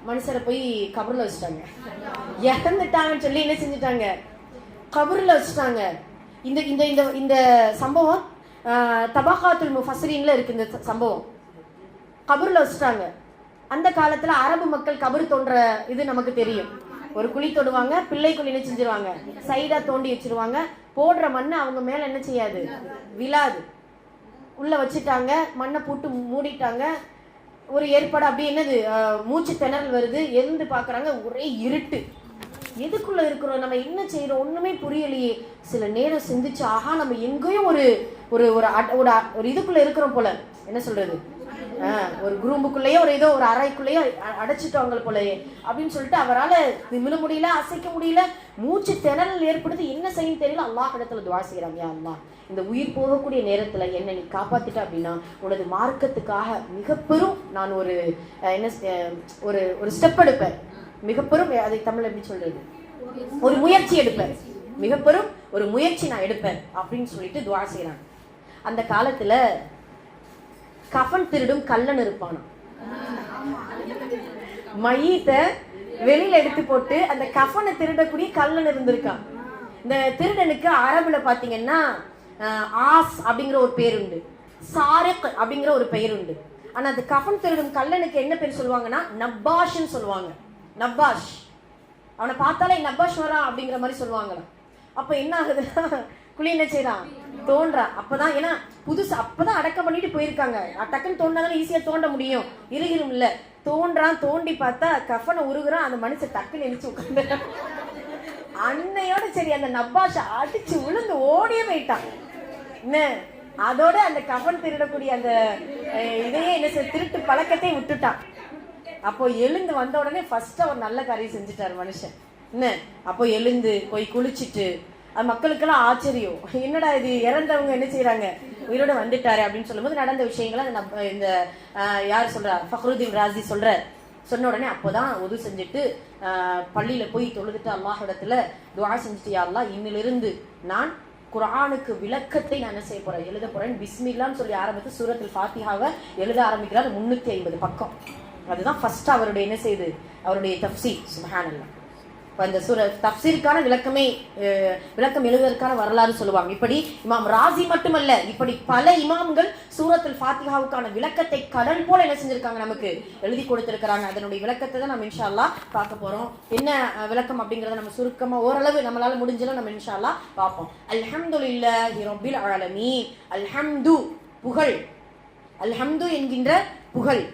மனுஷரை போய் கபர்ல வச்சுட்டாங்க. இறந்துட்டாங்கன்னு சொல்லி என்ன செஞ்சுட்டாங்க, கபர்ல வச்சுட்டாங்க. இந்த இந்த இந்த இந்த சம்பவம் தபகாத்துல் முஃபஸ்ஸிரீன்ல இருக்கு. இந்த சம்பவம் கபர்ல வச்சுட்டாங்க. அந்த காலத்துல அரபு மக்கள் கபர் தோன்ற இது நமக்கு தெரியும். ஒரு குழி தொடுவாங்க, பிள்ளைக்குழி என்ன செஞ்சிருவாங்க, சைடா தோண்டி வச்சிருவாங்க. போடுற மண்ணை அவங்க மேல என்ன செய்யாது, விழாது. உள்ள வச்சுட்டாங்க, மண்ணை போட்டு மூடிட்டாங்க. ஒரு ஏற்பாடு அப்படி என்னது, மூச்சு திணறல் வருது. எழுந்து பாக்குறாங்க, ஒரே இருட்டு. எதுக்குள்ள இருக்கிறோம், நம்ம என்ன செய்யறோம், ஒண்ணுமே புரியலையே. சில நேரம் சிந்திச்சு, ஆஹா நம்ம எங்கேயும் ஒரு ஒரு ஒரு இதுக்குள்ள இருக்கிறோம் போல, என்ன சொல்றது, ஒரு குரூம்புக்குள்ளேயோ ஒரு ஏதோ ஒரு அறைக்குள்ளேயோ அடைச்சிட்டோங்க போலயே அப்படின்னு சொல்லிட்டு அவரால் நிமிர முடியல, அசைக்க முடியல, மூச்சு திணறல் ஏற்படுது. என்ன செய்யும் தெரியல. அல்லாஹ் இடத்துல துஆ செய்யறாங்க, யா அல்லாஹ் இந்த உயிர் போகக்கூடிய நேரத்துல என்னை நீ காப்பாத்திட்ட அப்படின்னா உனது மார்க்கத்துக்காக மிக பெரும் நான் ஒரு என்ன ஒரு ஒரு ஸ்டெப் எடுப்பேன், மிக பெரும், அதை தமிழ் எப்படி சொல்றது, ஒரு முயற்சி எடுப்பேன், மிக பெரும் ஒரு முயற்சி நான் எடுப்பேன் அப்படின்னு சொல்லிட்டு துஆ செய்யறாங்க. அந்த காலத்துல கஃன் திருடும் கள்ளன் இருப்பானா. மையத்தை வெளியில எடுத்து போட்டு அந்த கஃனை திருடக்கூடிய கள்ளன் இருந்திருக்கான். இந்த திருடனுக்கு அரபுல பாத்தீங்கன்னா ஆஸ் அப்படிங்கிற ஒரு பேர் உண்டு, சாரிக் அப்படிங்கிற ஒரு பெயர் உண்டு. ஆனா அந்த கஃன் திருடும் கள்ளனுக்கு என்ன பேர் சொல்லுவாங்கன்னா நப்பாஷ்ன்னு சொல்லுவாங்க. நப்பாஷ், அவனை பார்த்தாலே நப்பாஷ் வரான் அப்படிங்கிற மாதிரி சொல்லுவாங்களாம். அப்ப என்ன ஆகுதுன்னா குழி என்ன செய்யறான், தோன்றா. அப்பதான் ஏன்னா புதுசு, அப்பதான் அடக்கம் பண்ணிட்டு போயிருக்காங்க. டக்குன்னு தோண்டாதான் ஈஸியா தோண்ட முடியும், இருகிரும் இல்ல. தோன்றான், தோண்டி பார்த்தா கஃனை உருகுறான். அந்த மனுஷன் டக்குன்னு எழுச்சி உட்காந்து அன்னையோட சரி அந்த நப்பாஷ அடிச்சு விழுந்து ஓடியே போயிட்டான். என்ன அதோட அந்த கஃன் திருடக்கூடிய அந்த இதையே என்ன திருட்டு பழக்கத்தை விட்டுட்டான். அப்போ எழுந்து வந்த உடனே ஃபர்ஸ்ட் அவர் நல்ல காரியம் செஞ்சுட்டாரு மனுஷன். என்ன அப்போ எழுந்து போய் குளிச்சுட்டு, அது மக்களுக்கெல்லாம் ஆச்சரியம், என்னடா இது இறந்தவங்க என்ன செய்யறாங்க உயிரோட வந்துட்டாரு அப்படின்னு சொல்லும்போது நடந்த விஷயங்களை இந்த யார் சொல்றா, ஃபக்ருதீன் ராசி சொன்ன உடனே அப்போதான் ஒது செஞ்சுட்டு பள்ளியில போய் தொழுதுட்டு அல்லாஹ் இடத்துல துஆ செஞ்சுட்டு, யா அல்லாஹ் இன்னிலிருந்து நான் குர்ஆனுக்கு விளக்கத்தை நான் என்ன செய்ய போறேன், எழுத போறேன், பிஸ்மில்லான்னு சொல்லி ஆரம்பித்து சூரத்துல் ஃபாத்திஹாவை எழுத ஆரம்பிக்கிறார். 350 பக்கம் அதுதான் ஃபர்ஸ்ட் அவருடைய என்ன செய்யுது, அவருடைய தஃப்சீர். சுப்ஹானல்லாஹ். அந்த தஃப்சீருக்கான விளக்கம் எழுதுவதற்கான வரலாறு சொல்லுவாங்க. இப்படி இமாம் ராசி மட்டுமல்ல, இப்படி பல இமாம்கள் சூரத்துல் ஃபாத்திஹாவுக்கான விளக்கத்தை கடல் போல என்ன செஞ்சிருக்காங்க, நமக்கு எழுதி கொடுத்திருக்கிறாங்க. அதனுடைய விளக்கத்தை தான் நம்ம இன்ஷா அல்லாஹ் பார்க்க போறோம். என்ன விளக்கம் அப்படிங்கறத நம்ம சுருக்கமா ஓரளவு நம்மளால முடிஞ்சல நம்ம இன்ஷா அல்லாஹ் பார்ப்போம். அல்ஹம்துலில்லாஹி ரப்பில் ஆலமீன். அல்ஹம்து புகழ், அல்ஹம்து என்கின்ற புகழ்.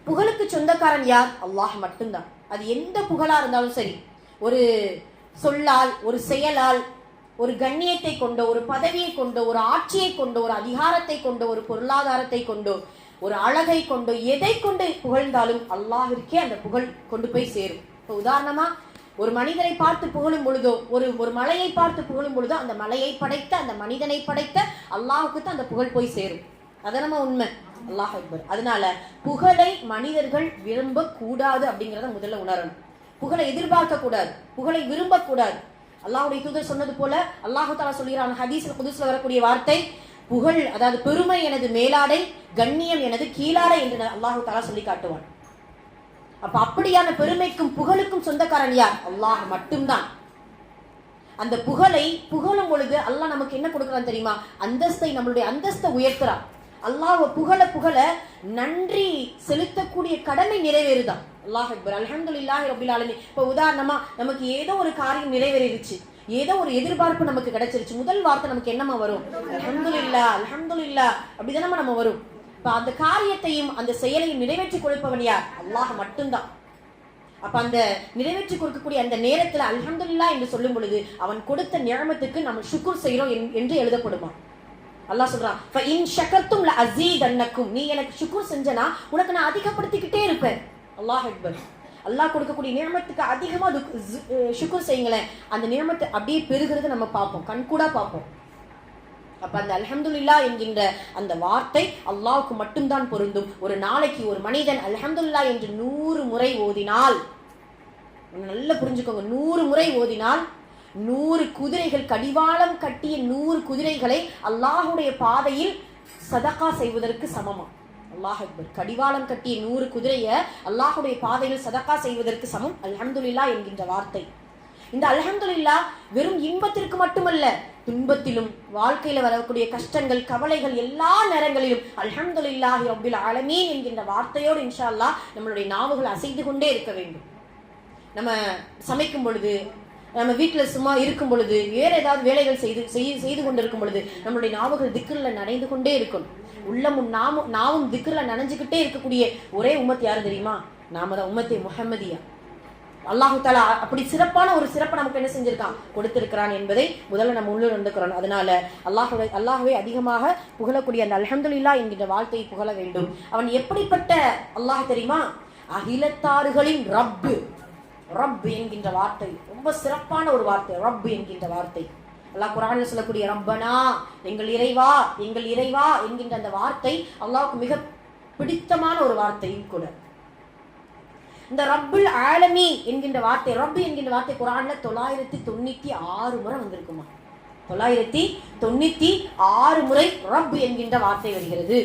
புகழுக்கு சொந்தக்காரன் யார்? அல்லாஹ் மட்டும்தான். அது எந்த புகழா இருந்தாலும் சரி, ஒரு சொல்லால், ஒரு செயலால், ஒரு கண்ணியத்தை கொண்டோ, ஒரு பதவியை கொண்டோ, ஒரு ஆட்சியை கொண்டோ, ஒரு அதிகாரத்தை கொண்டோ, ஒரு பொருளாதாரத்தை கொண்டோ, ஒரு அழகை கொண்டோ, எதை கொண்டு புகழ்ந்தாலும் அல்லாஹ்விற்கே அந்த புகழ் கொண்டு போய் சேரும். இப்போ உதாரணமா ஒரு மனிதனை பார்த்து புகழும் பொழுதோ, ஒரு மலையை பார்த்து புகழும் பொழுதோ, அந்த மலையை படைத்த, அந்த மனிதனை படைத்த அல்லாஹுக்கு தான் அந்த புகழ் போய் சேரும். அதனமா உண்மை. அல்லாஹ் அக்பர். அதனால புகழை மனிதர்கள் விரும்ப கூடாது அப்படிங்கறத முதல்ல உணரணும். புகழை எதிர்பார்க்க கூடாது, புகழை விரும்ப கூடாது. அல்லாஹ்வுடைய தூதர் சொன்னது போல அல்லாஹ் தஆலா சொல்கிறான் ஹதீஸ்ல குதுஸ்ல வரக்கூடிய வார்த்தை, புகழ் அதாவது பெருமை எனது மேலாடை, கண்ணியம் எனது கீழாடை என்று அல்லாஹ் தஆலா சொல்லி காட்டுவான். அப்ப அப்படியான பெருமைக்கும் புகழுக்கும் சொந்தக்காரன் யார்? அல்லாஹ் மட்டும்தான். அந்த புகழை புகழும் பொழுது அல்லாஹ் நமக்கு என்ன கொடுக்கிறான் தெரியுமா? அந்தஸ்தை, நம்மளுடைய அந்தஸ்தை உயர்த்துறான். அல்லாஹ் புகழ புகழ நன்றி செலுத்தக்கூடிய கடமை நிறைவேறுதான். அல்லாஹ் அக்பர். அல்ஹம்துலில்லாஹி ரப்பில் ஆலமீன். இப்போ உதாரணமா நமக்கு ஏதோ ஒரு காரியம் நிறைவேறிடுச்சு, ஏதோ ஒரு எதிர்பார்ப்பு நமக்கு கிடைச்சிருச்சு, முதல் வார்த்தை நமக்கு என்னமா வரும்? அல்ஹம்துலில்லாஹ், அல்ஹம்துலில்லாஹ் அப்படிதானமா நம்ம வரும். இப்ப அந்த காரியத்தையும் அந்த செயலையும் நிறைவேற்றி கொடுப்பவன் யார்? அல்லாஹ் மட்டும்தான். அப்ப அந்த நிறைவேற்றி கொடுக்கக்கூடிய அந்த நேரத்துல அல்ஹம்துலில்லாஹ் என்று சொல்லும் பொழுது அவன் கொடுத்த நியமத்துக்கு நம்ம ஷுக்ர் செய்யறோம் என்று எழுதப்படுமா? அல்லாஹ் சொல்றான், ஃபஇன் ஷக்கர்தும் லஅஸீதன்னக்கும். நீ எனக்கு ஷுக்ர் செஞ்சனா உனக்கு நான் அதிகப்படுத்திக்கிட்டே இருப்பேன். அல்லாஹ் அக்பர். அல்லாஹ் கொடுக்கக்கூடிய நியமத்துக்கு அதிகமா ஷுக்ர் செய்யுங்களேன், அந்த நியமத்தை அப்படியே பெருகிறது நம்ம பார்ப்போம், கண்கூடா பார்ப்போம். அப்ப அந்த அல்ஹம்துலில்லாஹ் என்கின்ற அந்த வார்த்தை அல்லாஹ்வுக்கு மட்டும்தான் பொருந்தும். ஒரு நாளைக்கு ஒரு மனிதன் அல்ஹம்துலில்லாஹ் என்று 100 முறை ஓதினால், நல்லா புரிஞ்சுக்கோங்க, 100 முறை ஓதினால் 100 குதிரைகள், கடிவாளம் கட்டிய 100 குதிரைகளை அல்லாஹுடைய பாதையில் சதகா செய்வதற்கு சமமா. அல்லாஹ் அக்பர். கடிவாளம் கட்டிய 100 குதிரையை அல்லாஹுடைய பாதையில் சதகா செய்வதற்கு சமம் அல்ஹம்துலில்லாஹ் என்கின்ற வார்த்தை. இந்த அல்ஹம்துலில்லாஹ் வெறும் இன்பத்திற்கு மட்டுமல்ல, துன்பத்திலும், வாழ்க்கையில வரக்கூடிய கஷ்டங்கள், கவலைகள், எல்லா நேரங்களிலும் அல்ஹம்துலில்லாஹி ரப்பில் ஆலமீன் என்கின்ற வார்த்தையோடு இன்ஷா அல்லாஹ் நம்மளுடைய நாவுகள் அசைந்து கொண்டே இருக்க வேண்டும். நம்ம சமைக்கும் பொழுது, நம்ம வீட்டில் சும்மா இருக்கும் பொழுது, வேற ஏதாவது வேலைகள் செய்து கொண்டிருக்கும் பொழுது நம்மளுடைய நாவுகள் திக்ருல நனைந்து கொண்டே இருக்கணும். உள்ளமும் நாவும் திக்ருல நனைஞ்சுக்கிட்டே இருக்கக்கூடிய ஒரே உம்மத் யாரு தெரியுமா? நாம தான் உம்மத்தே முஹம்மதியா. அல்லாஹு தஆலா அப்படி சிறப்பான ஒரு சிறப்பை நமக்கு என்ன செஞ்சிருக்கான், கொடுத்திருக்கிறான் என்பதை முதல்ல நம்ம உள்ளூர் வந்துக்கிறோம். அதனால அல்லாஹ்வை அதிகமாக புகழக்கூடிய அந்த அல்ஹம்துலில்லாஹ் என்கின்ற வார்த்தையை புகழ வேண்டும். அவன் எப்படிப்பட்ட அல்லாஹ் தெரியுமா? அகிலத்தாறுகளின் ரப்பு. ரப் என்கின்ற வார்த்தை ரொம்ப சிறப்பான ஒரு வார்த்தை. ரப் என்கின்ற வார்த்தை அல்லாஹ் குர்ஆன்ல சொல்லக்கூடிய ரப்பனா, எங்கள் இறைவா, எங்கள் இறைவா என்கின்ற அந்த வார்த்தை அல்லாஹ்வுக்கு மிக பிடித்தமான ஒரு வார்த்தையும் கூட. இந்த ரப்புல் ஆலமீன் என்கின்ற வார்த்தை, ரப் என்கின்ற வார்த்தை குர்ஆன்ல 996 முறை வந்திருக்குமா? 996 முறை ரப் என்கின்ற வார்த்தை வருகிறது.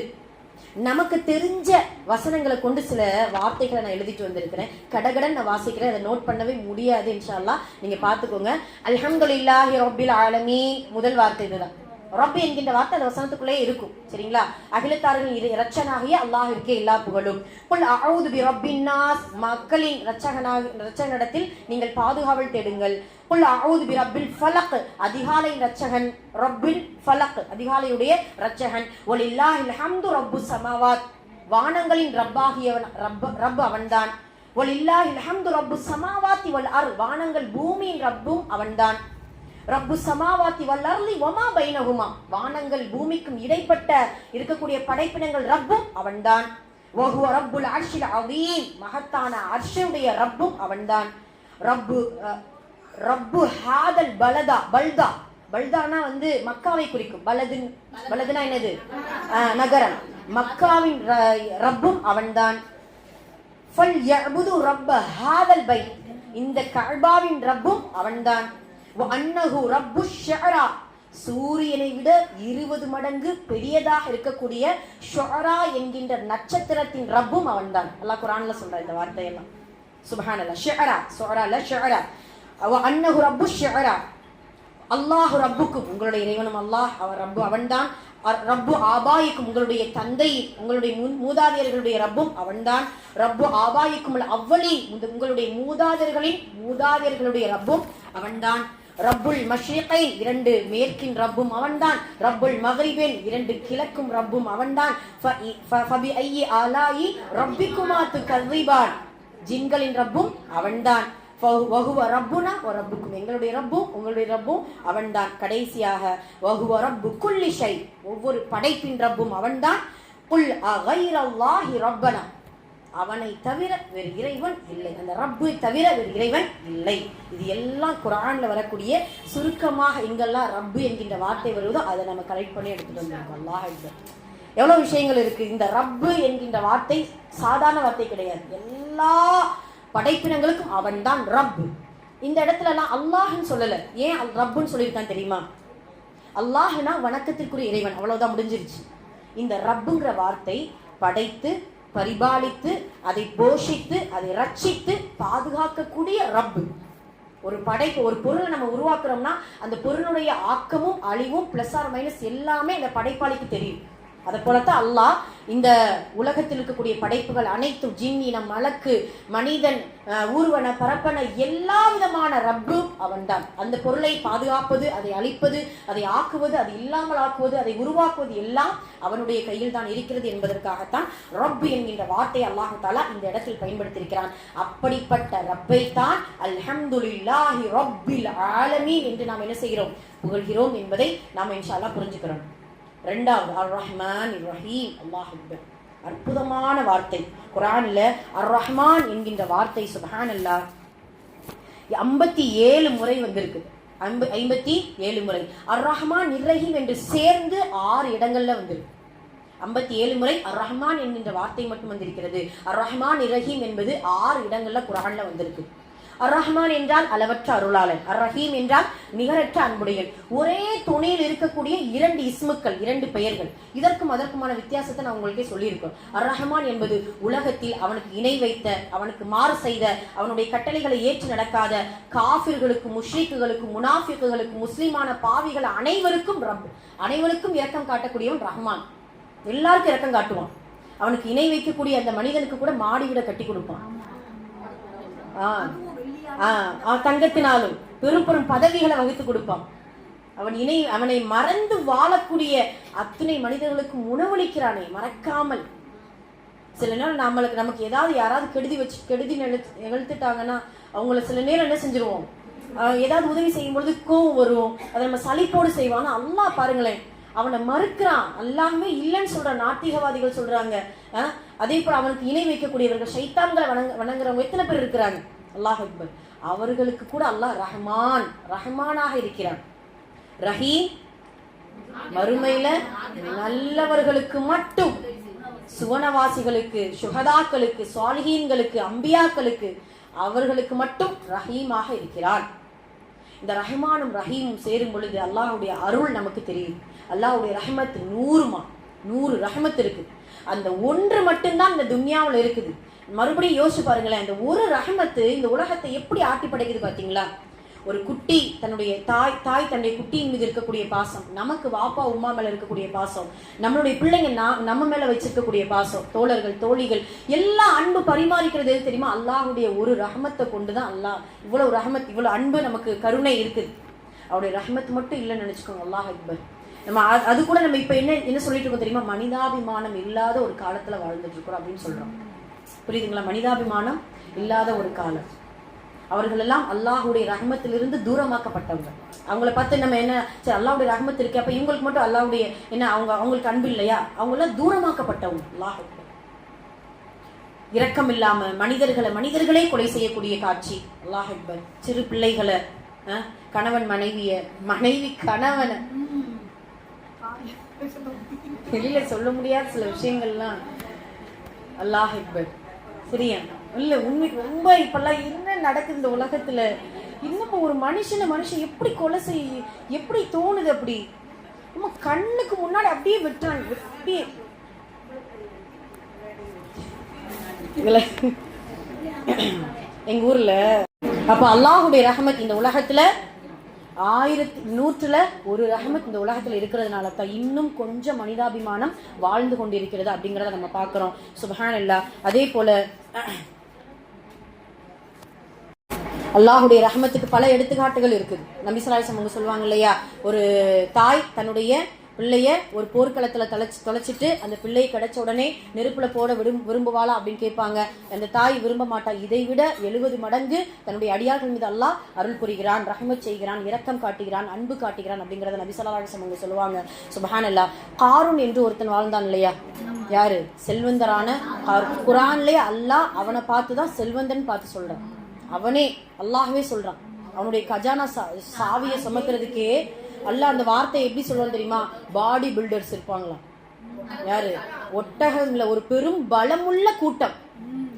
நமக்கு தெரிஞ்ச வசனங்களை கொண்டு சில வார்த்தைகளை நான் எழுதிட்டு வந்திருக்கிறேன். கடகடன் நான் வாசிக்கிறேன், அதை நோட் பண்ணவே முடியாது. இன்ஷா அல்லாஹ் நீங்க பாத்துக்கோங்க. அல்ஹம்துலில்லாஹி ரப்பில் ஆலமீன் முதல் வார்த்தை இதுதான். ரப் என்கின்ற வார்த்தை அந்த வசனத்துக்குள்ளே இருக்கும். சரிங்களா? அகிலத்தாரின் இரட்சகனாகிய அல்லாஹ்விற்கே எல்லா புகழும். குல் அஊது பி ரப்பின் நாஸ், மக்களின் இரட்சகனிடத்தில் நீங்கள் பாதுகாவல் தேடுங்கள். குல் அஊது பி ரப்பில் ஃபலக், அதிகாலையின் இரட்சகன். ரப்பில் ஃபலக், அதிகாலையுடைய இரட்சகன். வலில்லாஹில் ஹம்து ரப்புஸ் ஸமாவாத், வானங்களின் ரப்பாகியவன் ரப் அவன்தான். வலில்லாஹில் ஹம்து ரப்புஸ் ஸமாவாத்தி வல் அர்த், வானங்கள் பூமியின் ரப்பும் அவன்தான். ரப்பு சமாவாத்தி வல்லர்லி வமா பைனஹுமா, வானங்கள் பூமிக்கும் இடைப்பட்ட இருக்கக்கூடிய படைப்பினங்கள் ரப்பும் அவன்தான். வஹுவ ரப்புல் அர்ஷில் அதீம், மகத்தான அர்ஷுடைய ரப்பும் அவன்தான். ரப்பு ஹாதல் பல்தா, பல்தானா மக்காவை குறிக்கும். பலதுனா என்னது? நகரம். மக்காவின் ரப்பும் அவன்தான். ஃபல் யஅபுது ரப்ப ஹாதல் பைத், இந்த கஅபாவின் ரப்பும் அவன்தான். வஅன்னஹு ரப்புஷ் ஷஅரா, சூரியனை விட 20 மடங்கு பெரியதாக இருக்கக்கூடிய ஷுஅரா என்கின்ற நட்சத்திரத்தின் ரப்பும் அவன்தான். அல்லாஹ் குர்ஆன்ல சொல்ற இந்த வார்த்தையெல்லாம். சுப்ஹானல்லாஹ். ஷுஅரா ஷுஅரா இல்ல ஷுஅரா. அவ அன்னஹு ரப்புஷ் ஷுஅரா. அல்லாஹ் ரப்புக்கும், உங்களுடைய இறைவனும் அல்லாஹ், அவர் ரப்பு அவன்தான். ரப்பு ஆபாயிக்கும், உங்களுடைய தந்தை உங்களுடைய மூதாதையர்களுடைய ரப்பும் அவன்தான். ரப்பு ஆபாயிக்கும் அவ்வளி, உங்களுடைய மூதாதையர்களுடைய ரப்பும் அவன்தான். ரப்புல் மஷ்ரிகை, 2 மேற்கின் ரப்பும் அவன்தான். ரப்புல் மக்ரிபின், 2 கிழக்கும் ரப்பும் அவன்தான். ஃபபி ஐயி ஆலாயி ரப்பிக்குமா துகذிபான், ஜின்களின் ரப்பும் அவன்தான். வஹுவ ரப்புனா வ ரப்புக்கும், எங்களுடைய ரப்பும் உங்களுடைய ரப்பும் அவன்தான். கடைசியாக வஹுவ ரப்பு குல்லி ஷை, ஒவ்வொரு படைப்பின் ரப்பும் அவன்தான். குல் அகைரல்லாஹி ரப்பனா, அவனை தவிர வேறு இறைவன் இல்லை, அந்த ரப்பை தவிர வேறு இறைவன் இல்லை. இது எல்லாம் குர்ஆன்ல வரக்கூடிய சுருக்கமாக எங்கெல்லாம் ரப்பு என்கின்ற வார்த்தை வருவதோ அதை நம்ம கலெக்ட் பண்ணி எடுத்துட்டு வந்தோம். அல்லாஹ் அக்பர். எவ்வளவு விஷயங்கள் இருக்கு. இந்த ரப்பு என்கின்ற வார்த்தை சாதாரண வார்த்தை கிடையாது. எல்லா படைப்பினங்களுக்கும் அவன் தான் ரப். இந்த இடத்துல எல்லாம் அல்லாஹ்னு சொல்லல. ஏன் ரப்புன்னு சொல்லியிருக்கான் தெரியுமா? அல்லாஹ்னா வணக்கத்திற்குரிய இறைவன், அவ்வளவுதான், முடிஞ்சிருச்சு. இந்த ரப்புங்கிற வார்த்தை படைத்து பரிபாலித்து அதை போஷித்து அதை ரட்சித்து பாதுகாக்கக்கூடிய ரப்பு. ஒரு படைப்பு, ஒரு பொருளை நம்ம உருவாக்குறோம்னா அந்த பொருளுடைய ஆக்கமும் அழிவும் பிளஸ் ஆர் மைனஸ் எல்லாமே அந்த படைப்பாளிக்கு தெரியும். அதை போலத்தான் அல்லாஹ் இந்த உலகத்தில் இருக்கக்கூடிய படைப்புகள் அனைத்தும், ஜின்னினம், மலக்கு, மனிதன், ஊர்வன, பரப்பன, எல்லா விதமான ரப்பும் அவன்தான். அந்த பொருளை பாதுகாப்பது, அதை அழிப்பது, அதை ஆக்குவது, அதை இல்லாமல் ஆக்குவது, அதை உருவாக்குவது எல்லாம் அவனுடைய கையில் தான் இருக்கிறது என்பதற்காகத்தான் ரப்பு என்கின்ற வார்த்தை அல்லாஹ் தஆலா இந்த இடத்தில் பயன்படுத்தியிருக்கிறான். அப்படிப்பட்ட ரப்பை தான் அல்ஹம்துலில்லாஹி ரப்பில் ஆலமீன் என்று நாம் என்ன செய்கிறோம், புகழ்கிறோம் என்பதை நாம் இன்ஷா அல்லாஹ் புரிஞ்சுக்கிறோம். 2வது அர் ரஹ்மான் ரஹீம். அல்லாஹ் அக்பர். அற்புதமான வார்த்தை. குர்ஆன்ல அர் ரஹ்மான் என்கின்ற வார்த்தை சுப்ஹானல்லாஹ் 57 முறை வந்திருக்கு. 57 முறை. அர் ரஹ்மான் ரஹீம் என்று சேர்ந்து 6 இடங்கள்ல வந்திருக்கு. 57 முறை அர் ரஹ்மான் என்கின்ற வார்த்தை மட்டும் வந்திருக்கிறது. அர் ரஹ்மான் ரஹீம் என்பது 6 இடங்கள்ல குர்ஆன்ல வந்திருக்கு. அர் ரஹ்மான் என்றால் அளவற்ற அருளாளன், அர் ரஹீம் என்றால் நிகரற்ற அன்புடையன். ஒரே துணையில் இருக்கக்கூடிய 2 இஸ்முக்கள், 2 பெயர்கள். இதற்கும் அதற்குமான வித்தியாசத்தை நான் உங்களுக்கே சொல்லியிருக்கோம். அர் ரஹ்மான் என்பது உலகத்தில் அவனுக்கு இணை வைத்த, அவனுக்கு மாறு செய்த, அவனுடைய கட்டளைகளை ஏற்று நடக்காத காஃபிர்களுக்கு, முஷ்ரிக்குகளுக்கு, முனாஃபிக்குகளுக்கு, முஸ்லிமான பாவிகள் அனைவருக்கும் ரப், அனைவருக்கும் இரக்கம் காட்டக்கூடியவன் ரஹ்மான். எல்லாருக்கும் இரக்கம் காட்டுவான். அவனுக்கு இணை வைக்கக்கூடிய அந்த மனிதனுக்கு கூட மாடி விட கட்டி கொடுப்பான். தங்கத்தினாலும் பெரும் பெரும் பதவிகளை வகுத்து கொடுப்பான். அவனை மறந்து வாழக்கூடிய அத்தனை மனிதர்களுக்கு உணவளிக்கிறானே மறக்காமல். சில நேரம் நமக்கு ஏதாவது யாராவது கெடுதி நிகழ்த்துட்டாங்கன்னா அவங்கள சில நேரம் என்ன செஞ்சிருவோம், ஏதாவது உதவி செய்யும் பொழுது கோவம் வரும், அதை நம்ம சலிப்போடு செய்வாங்க. அல்லாஹ் பாருங்களேன், அவனை மறுக்கிறான். எல்லாமே இல்லைன்னு சொல்ற நாத்திகவாதிகள் சொல்றாங்க. அதே போல அவனுக்கு இணை வைக்கக்கூடியவர்கள், ஷைத்தான்களை வணங்குறவங்க எத்தனை பேர் இருக்கிறாங்க. அல்லாஹ் அக்பர். அவர்களுக்கு கூட அல்லாஹ் ரஹ்மான், ரஹ்மானாக இருக்கிறான். ரஹீம் மறுமையில நல்லவர்களுக்கு மட்டும், சுவனவாசிகளுக்கு, சுஹதாக்களுக்கு, சாலிஹீன்களுக்கு, அம்பியாக்களுக்கு, அவர்களுக்கு மட்டும் ரஹீமாக இருக்கிறான். இந்த ரஹ்மானும் ரஹீமும் சேரும் பொழுது அல்லாஹ்வுடைய அருள் நமக்கு தெரியும். அல்லாஹ்வுடைய ரஹ்மத் 100 ரஹ்மத் இருக்கு. அந்த ஒன்று மட்டும்தான் இந்த துன்யாவில் இருக்குது. மறுபடியும் யோசிச்சு பாருங்களேன், இந்த ஒரு ரஹ்மத்து இந்த உலகத்தை எப்படி ஆட்டி படைக்குது பாத்தீங்களா? ஒரு குட்டி தன்னுடைய தாய் தன்னுடைய குட்டியின் மீது இருக்கக்கூடிய பாசம், நமக்கு வாப்பா உமா மேல இருக்கக்கூடிய பாசம், நம்மளுடைய பிள்ளைங்க நம்ம மேல வச்சிருக்கக்கூடிய பாசம், தோழர்கள் தோழிகள் எல்லாம் அன்பு பரிமாறிக்கிறது எது தெரியுமா? அல்லாஹ்வுடைய ஒரு ரஹ்மத்தை கொண்டுதான். அல்லாஹ் இவ்வளவு ரஹ்மத், இவ்வளவு அன்பு, நமக்கு கருணை இருக்குது. அவருடைய ரஹ்மத் மட்டும் இல்லைன்னு நினைச்சுக்கோங்க. அல்லாஹ் அக்பர். நம்ம அது கூட நம்ம இப்ப என்ன சொல்லிட்டு இருக்கோம் தெரியுமா? மனிதாபிமானம் இல்லாத ஒரு காலத்துல வாழ்ந்துட்டு இருக்கோம் அப்படின்னு சொல்றோம். புரியுதுங்களா? மனிதாபிமானம் இல்லாத ஒரு காலம். அவர்கள் எல்லாம் அல்லாஹ்வுடைய ரஹ்மத்திலிருந்து தூரமாக்கப்பட்டவங்க. அவங்கள பார்த்து நம்ம என்ன, சரி அல்லாஹ்வுடைய ரஹ்மத் இருக்கு, அப்ப இவங்களுக்கு மட்டும் அல்லாஹ்வுடைய என்ன, அவங்களுக்கு அன்பு இல்லையா? அவங்க எல்லாம் தூரமாக்கப்பட்டவங்க. அல்லாஹ் இரக்கம் இல்லாம மனிதர்களே கொலை செய்யக்கூடிய காட்சி. அல்லாஹ் அக்பர். சிறு பிள்ளைகளை, கணவன் மனைவி கணவனை வெளியில சொல்ல முடியாத சில விஷயங்கள்லாம். அல்லாஹ் அக்பர். சரியா? இல்ல உண்மை ரொம்ப இப்பெல்லாம் என்ன நடக்குது இந்த உலகத்துல? இன்னும் ஒரு மனுஷன் எப்படி கொலை செய்ய எப்படி தோணுது? அப்படி நம்ம கண்ணுக்கு முன்னாடி அப்படியே விட்டுறாங்க. அப்படியே எங்க ஊர்ல அப்ப அல்லாஹுடைய ரஹமத் இந்த உலகத்துல 1100 ஒரு ரஹமத் இந்த உலகத்துல இருக்கிறதுனால தான் இன்னும் கொஞ்சம் மனிதாபிமானம் வாழ்ந்து கொண்டிருக்கிறது அப்படிங்கறத நம்ம பாக்குறோம். சுப்ஹானல்லாஹ். அதே போல அல்லாஹுடைய ரஹமத்துக்கு பல எடுத்துக்காட்டுகள் இருக்குது. நபி ஸல்லல்லாஹு அலைஹி வஸல்லம் சொல்லுவாங்க இல்லையா, ஒரு தாய் தன்னுடைய பிள்ளைய ஒரு போர்க்களத்துல தொலைச்சிட்டு அந்த பிள்ளை கிடைச்ச உடனே நெருப்புல போட விரும்புவாளா அப்படின்னு கேட்பாங்க. அந்த தாய் விரும்ப மாட்டா. இதை விட 70 மடங்கு தன்னுடைய அடியார்கள் மீது அல்லாஹ் அருள் புரிகிறான், ரஹ்மத் செய்கிறான், இரக்கம் காட்டுகிறான், அன்பு காட்டுகிறான் அப்படிங்கறத நபி ஸல்லல்லாஹு அலைஹி வஸல்லம் சொல்லுவாங்க. சுப்ஹானல்லாஹ். காரூன் என்று ஒருத்தன் வாழ்ந்தான் இல்லையா, யாரு? செல்வந்தரான குர்ஆன்லயே அல்லாஹ் அவனை பார்த்துதான் செல்வந்தன் பார்த்து சொல்றான். அவனே அல்லாஹ்வே சொல்றான். அவனுடைய கஜானா சாவியை சுமக்கிறதுக்கே அல்லாஹ் அந்த வார்த்தை எப்படி சொல்றான்னு தெரியுமா? பாடி பில்டர்ஸ் இருப்பாங்களாம். யாரு? ஒட்டகங்கள ஒரு பெரும் பலமுள்ள கூட்டம்,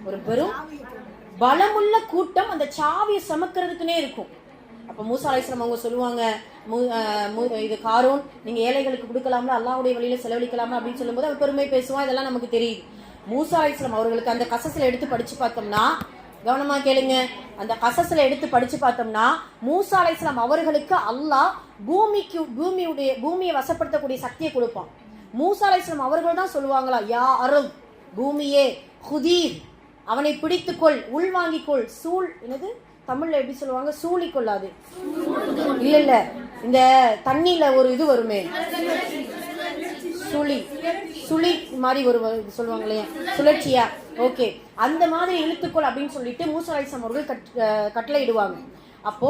ஒரு பெரும் பலமுள்ள கூட்டம் அந்த சாவியை சுமக்கிறதுக்குன்னே இருக்கும். அப்ப மூசா அலைஹிஸ்ஸலாம் அவங்க சொல்லுவாங்க, இது காரூன் நீங்க ஏழைகளுக்கு கொடுக்கலாம்ல, அல்லாஹ்வுடைய வழியில செலவழிக்கலாமா அப்படின்னு சொல்லும்போது அவர் பெருமை பேசுவான். இதெல்லாம் நமக்கு தெரியுது. மூசா அலைஹிஸ்ஸலாம் அவர்களுக்கு அந்த கசஸ்ல எடுத்து படிச்சு பார்த்தோம்னா, கவனமா கேளுங்க, அந்த கசஸ்ல எடுத்து படிச்சு பார்த்தோம்னா மூசா அலைஹிஸ்ஸலாம் அவர்களுக்கு அல்லாஹ் பூமியை வசப்படுத்தக்கூடிய சக்தியை கொடுப்பான். மூசா அலைஹிஸ்ஸலாம் அவர்கள் தான் சொல்லுவாங்களா, யா அருள் பூமியே ஹுதீர், அவனை பிடித்துக்கொள், உள்வாங்கிக்கொள், சூழ் என்னது தமிழ்ல எப்படி சொல்லுவாங்க, சூழி கொள்ளாது இல்ல இந்த தண்ணியில ஒரு இது வருமே சுழி சுழி மாதிரி ஒரு சொல்லுவாங்க இல்லையா, சுழற்சியா, ஓகே, அந்த மாதிரி இழுத்துக்கொள் அப்படின்னு சொல்லிட்டு மூசா அலைஹிஸ்ஸலாம் அவர்கள் கட்டளை இடுவாங்க. அப்போ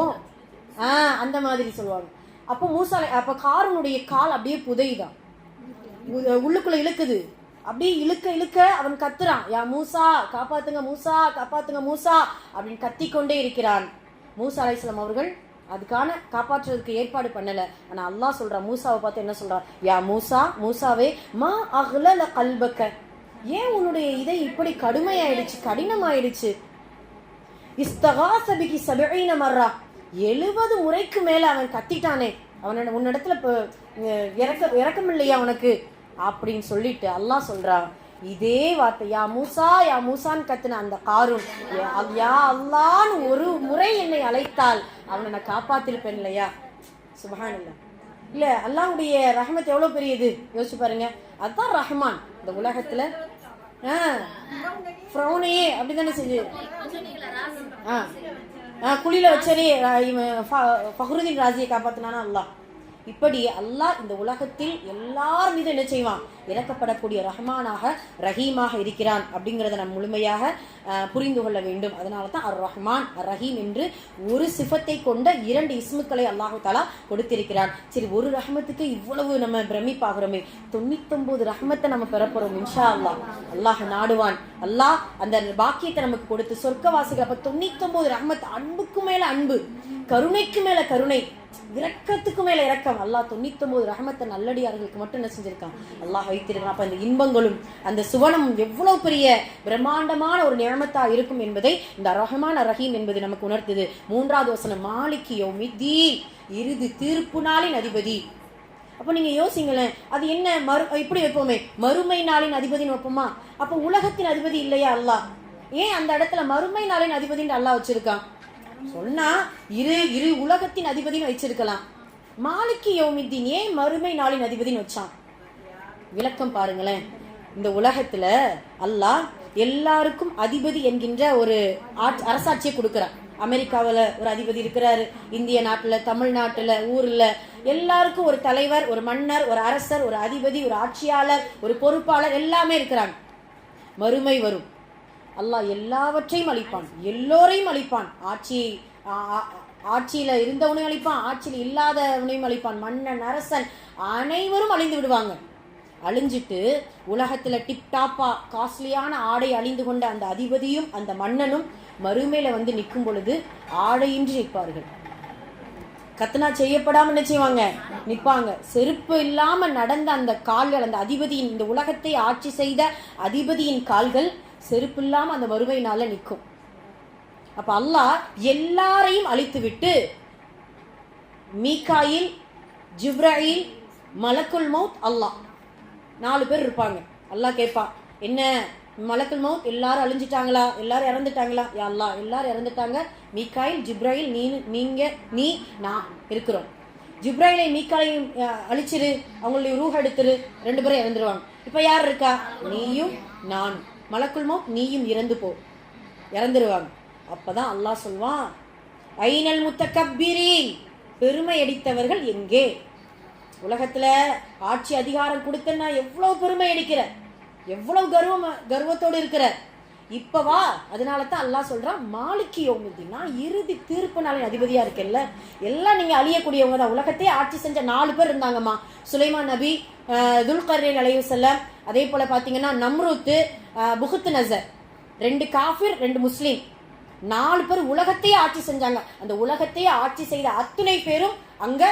அந்த மாதிரி சொல்லுவாங்க. அப்போ அப்ப காரனுடைய கால் அப்படியே புதையுதான், உள்ளுக்குள்ள இழுக்குது. அப்படியே இழுக்க இழுக்க அவன் கத்துறான், யா மூசா காப்பாத்துங்க, மூசா காப்பாத்துங்க, மூசா அப்படின்னு கத்திக்கொண்டே இருக்கிறான். மூசா அலைஹிஸ்ஸலாம் அவர்கள் அதுக்கான காப்பாற்றுறதுக்கு ஏற்பாடு பண்ணல. ஆனா அல்லாஹ் சொல்றான், மூசாவை பார்த்து என்ன சொல்றான், யா மூசா, மூசாவே, மா அஹ்லல கல்பக்க, ஏன் உன்னுடைய இதை இப்படி கடினமாயிடுச்சு. இஸ்தகாஸ பிகி 70 மர்ரா, 70 முறைக்கு மேல அவன் கத்திட்டானே, உன்னிடத்துல இறக்கம் இல்லையா உனக்கு அப்படின்னு சொல்லிட்டு அல்லாஹ் சொல்றான் இதே வார்த்தை, யா மூசா யா மூசான்னு கத்துன அந்த காரூன், யா அல்லான்னு ஒரு முறை என்னை அழைத்தால் அவனை நான் காப்பாத்திருப்பேன் இல்லையா. சுப்ஹானல்லாஹ். இல்ல அல்லாஹ்வுடைய ரஹ்மத் எவ்வளவு பெரியது யோசிச்சு பாருங்க. அதுதான் ரஹ்மான். இந்த உலகத்துல ஃப்ரௌனையே அப்படிதானே செஞ்சு குழியில வச்சரே ஃபஹ்ருதீன் ராசியை காப்பாத்தினானா அல்லாஹ். இப்படி அல்லாஹ் இந்த உலகத்தில் எல்லார் மீது என்ன செய்வான், இறக்கப்படக்கூடிய ரஹ்மானாக ரஹீமாக இருக்கிறான் அப்படிங்கிறத நம்ம முழுமையாக புரிந்து கொள்ள வேண்டும். அதனால தான் அர் ரஹ்மான் அர் ரஹீம் என்று ஒரு சிஃபத்தை கொண்ட 2 இஸ்முக்களை அல்லாஹு தஆலா கொடுத்திருக்கிறான். சரி, ஒரு ரஹ்மத்துக்கு இவ்வளவு நம்ம பிரமிப்பாகிறோமே, 99 ரஹ்மத்தை நம்ம பெறப்போறோம் இன்ஷா அல்லாஹ். அல்லாஹ் நாடுவான், அல்லாஹ் அந்த பாக்கியத்தை நமக்கு கொடுத்து சொர்க்கவாசிகள். அப்ப 99 ரஹ்மத், அன்புக்கு மேல அன்பு, கருணைக்கு மேல கருணை, இரக்கத்துக்கு மேல இரக்கம். அல்லாஹ் 99 ரஹமத்தை நல்லடியார்களுக்கு மட்டும் என்ன செஞ்சிருக்கான், அல்லாஹ் வைத்திருக்கான். அப்ப அந்த இன்பங்களும் அந்த சுவனமும் எவ்வளவு பெரிய பிரம்மாண்டமான ஒரு நியமத்தா இருக்கும் என்பதை இந்த ரஹ்மான் ரஹீம் என்பது நமக்கு உணர்த்துது. 3வது வசனம், மாலிகி யௌமித்தீன், இறுதி தீர்ப்பு நாளின் அதிபதி. அப்ப நீங்க யோசிங்களேன், அது என்ன இப்படி வைப்போமே, மறுமை நாளின் அதிபதினு வைப்போமா? அப்ப உலகத்தின் அதிபதி இல்லையா அல்லாஹ்? ஏன் அந்த இடத்துல மறுமை நாளின் அதிபதின்னு அல்லாஹ் வச்சிருக்கான்? சொன்னா இரு உலகத்தின் அதிபதினு வச்சிருக்கலாம். மாலிகி யௌமித்தீன் ஏன் மறுமை நாளின் அதிபதினு வச்சான்? விளக்கம் பாருங்களேன். இந்த உலகத்துல அல்லாஹ் எல்லாருக்கும் அதிபதி என்கின்ற ஒரு அரசாட்சியை கொடுக்கிறான். அமெரிக்காவில் ஒரு அதிபதி இருக்கிறாரு, இந்திய நாட்டுல, தமிழ்நாட்டுல, ஊர்ல எல்லாருக்கும் ஒரு தலைவர், ஒரு மன்னர், ஒரு அரசர், ஒரு அதிபதி, ஒரு ஆட்சியாளர், ஒரு பொறுப்பாளர் எல்லாமே இருக்கிறாங்க. மறுமை வரும், அல்லாஹ் எல்லாவற்றையும் அழிப்பான், எல்லோரையும் அழிப்பான். ஆட்சியில இருந்தவனையும் அழிப்பான், ஆட்சியில் இல்லாதவனையும் அழிப்பான். மன்னன், அரசன் அனைவரும் அழிந்து விடுவாங்க. அழிஞ்சிட்டு உலகத்துல டிப்டாப்பா காஸ்ட்லியான ஆடை அழிந்து கொண்ட அந்த அதிபதியும் அந்த மன்னனும் மறுமையில வந்து நிற்கும் பொழுது ஆடையின்றி நிற்பார்கள். கத்தனா செய்யப்படாம என்ன செய்வாங்க, நிற்பாங்க. செருப்பு இல்லாம நடந்த அந்த கால்கள், அந்த அதிபதியின், இந்த உலகத்தை ஆட்சி செய்த அதிபதியின் கால்கள் செருப்பு இல்லாம அந்த மறுமை நாள்ல நிற்கும். அப்ப அல்லாஹ் எல்லாரையும் அழித்து விட்டு மீகாயில், ஜிப்ராயில், மலக்குல் மௌத், அல்லாஹ் 4 பேர் இருப்பாங்க. அல்லாஹ் கேட்பான், என்ன மலக்குல் மௌத் எல்லாரும் அழிஞ்சிட்டாங்களா, எல்லாரும் இறந்துட்டாங்களா? யா அல்லாஹ் எல்லாரும் இறந்துட்டாங்க, மீகாயில், ஜிப்ராயில், நீ நான் இருக்கிறோம். ஜிப்ராயிலை மீகாலையும் அழிச்சிரு, அவங்களுடைய ரூஹ் எடுத்துரு, 2 பேரும் இறந்துருவாங்க. இப்ப யார் இருக்கா? நீயும் நானும். மலக்குல் மௌத் நீயும் இறந்துருவாங்க. அப்பதான் அல்லாஹ் சொல்வான், ஐனல் முத்தகப்பிரீன், பெருமை அடித்தவர்கள் எங்கே? உலகத்துல ஆட்சி அதிகாரம் கொடுத்தன்னா எவ்வளவு பெருமை அடிக்கிற, எவ்வளவு கர்வத்தோடு இருக்கிற, இப்பவா? அதனால தான் அல்லாஹ் சொல்றான், மாலிகி யௌமித்தீன், நான் இறுதி தீர்ப்பு நாளின் அதிபதியா இருக்கேன்ல. எல்லாம் நீங்க அழியக்கூடியவங்க தான். உலகத்தையே ஆட்சி செஞ்ச 4 பேர் இருந்தாங்கம்மா. சுலைமான் நபி, துல்கர்னைன் அலைஹிஸ்ஸலாம், அதே போல பாத்தீங்கன்னா நம்ரூத், புகுத் நஸர், 2 காஃபிர் 2 முஸ்லீம், 4 பேர் உலகத்தையே ஆட்சி செஞ்சாங்க. அந்த உலகத்தையே ஆட்சி செய்த அத்துணை பேரும் அங்க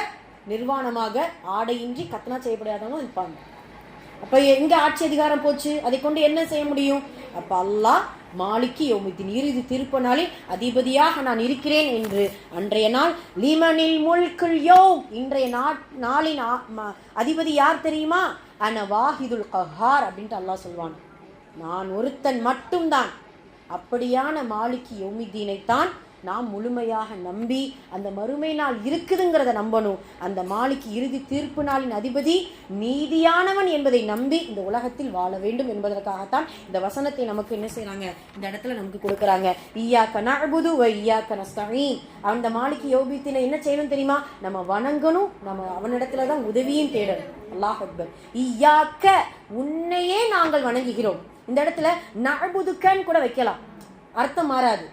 நிர்வாணமாக ஆடையின்றி கத்னா செய்யப்படாதவங்க இருப்பாங்க. அப்ப எங்க ஆட்சி அதிகாரம் போச்சு? அதை கொண்டு என்ன செய்ய முடியும்? அப்ப அல்லாஹ் மாலிகி யௌமித்தீன், இறுதி தீர்ப்பு நாளில் அதிபதியாக நான் இருக்கிறேன் என்று அன்றைய நாள் லிமனில் முல்குல் யௌம், இன்றைய நாளின் அதிபதி யார் தெரியுமா? அன வாஹிதுல் கஹார் அப்படின்ட்டு அல்லாஹ் சொல்வான், நான் ஒருத்தன் மட்டும்தான். அப்படியான மாலிகி யௌமித்தீனைத்தான் நாம் முழுமையாக நம்பி அந்த மறுமை நாள் இருக்குதுங்கிறத நம்பணும். அந்த மாலிகி இறுதி தீர்ப்பு நாளின் அதிபதி நீதியானவன் என்பதை நம்பி இந்த உலகத்தில் வாழ வேண்டும் என்பதற்காகத்தான் இந்த வசனத்தை நமக்கு என்ன செய்யறாங்க, இந்த இடத்துல நமக்கு கொடுக்கறாங்க. இய்யாக நஅ்புது வ இய்யாக நஸ்தஈன். அந்த மாலிகி யௌமித்தீனை என்ன செய்யணும் தெரியுமா? நம்ம வணங்கணும், நம்ம அவனிடத்துல தான் உதவியும் தேடணும். அல்லாஹ் அக்பர். இய்யாக, உன்னையே நாங்கள் வணங்குகிறோம். இந்த இடத்துல நஅ்புதுக்கன்னு கூட வைக்கலாம், அர்த்தம் மாறாது.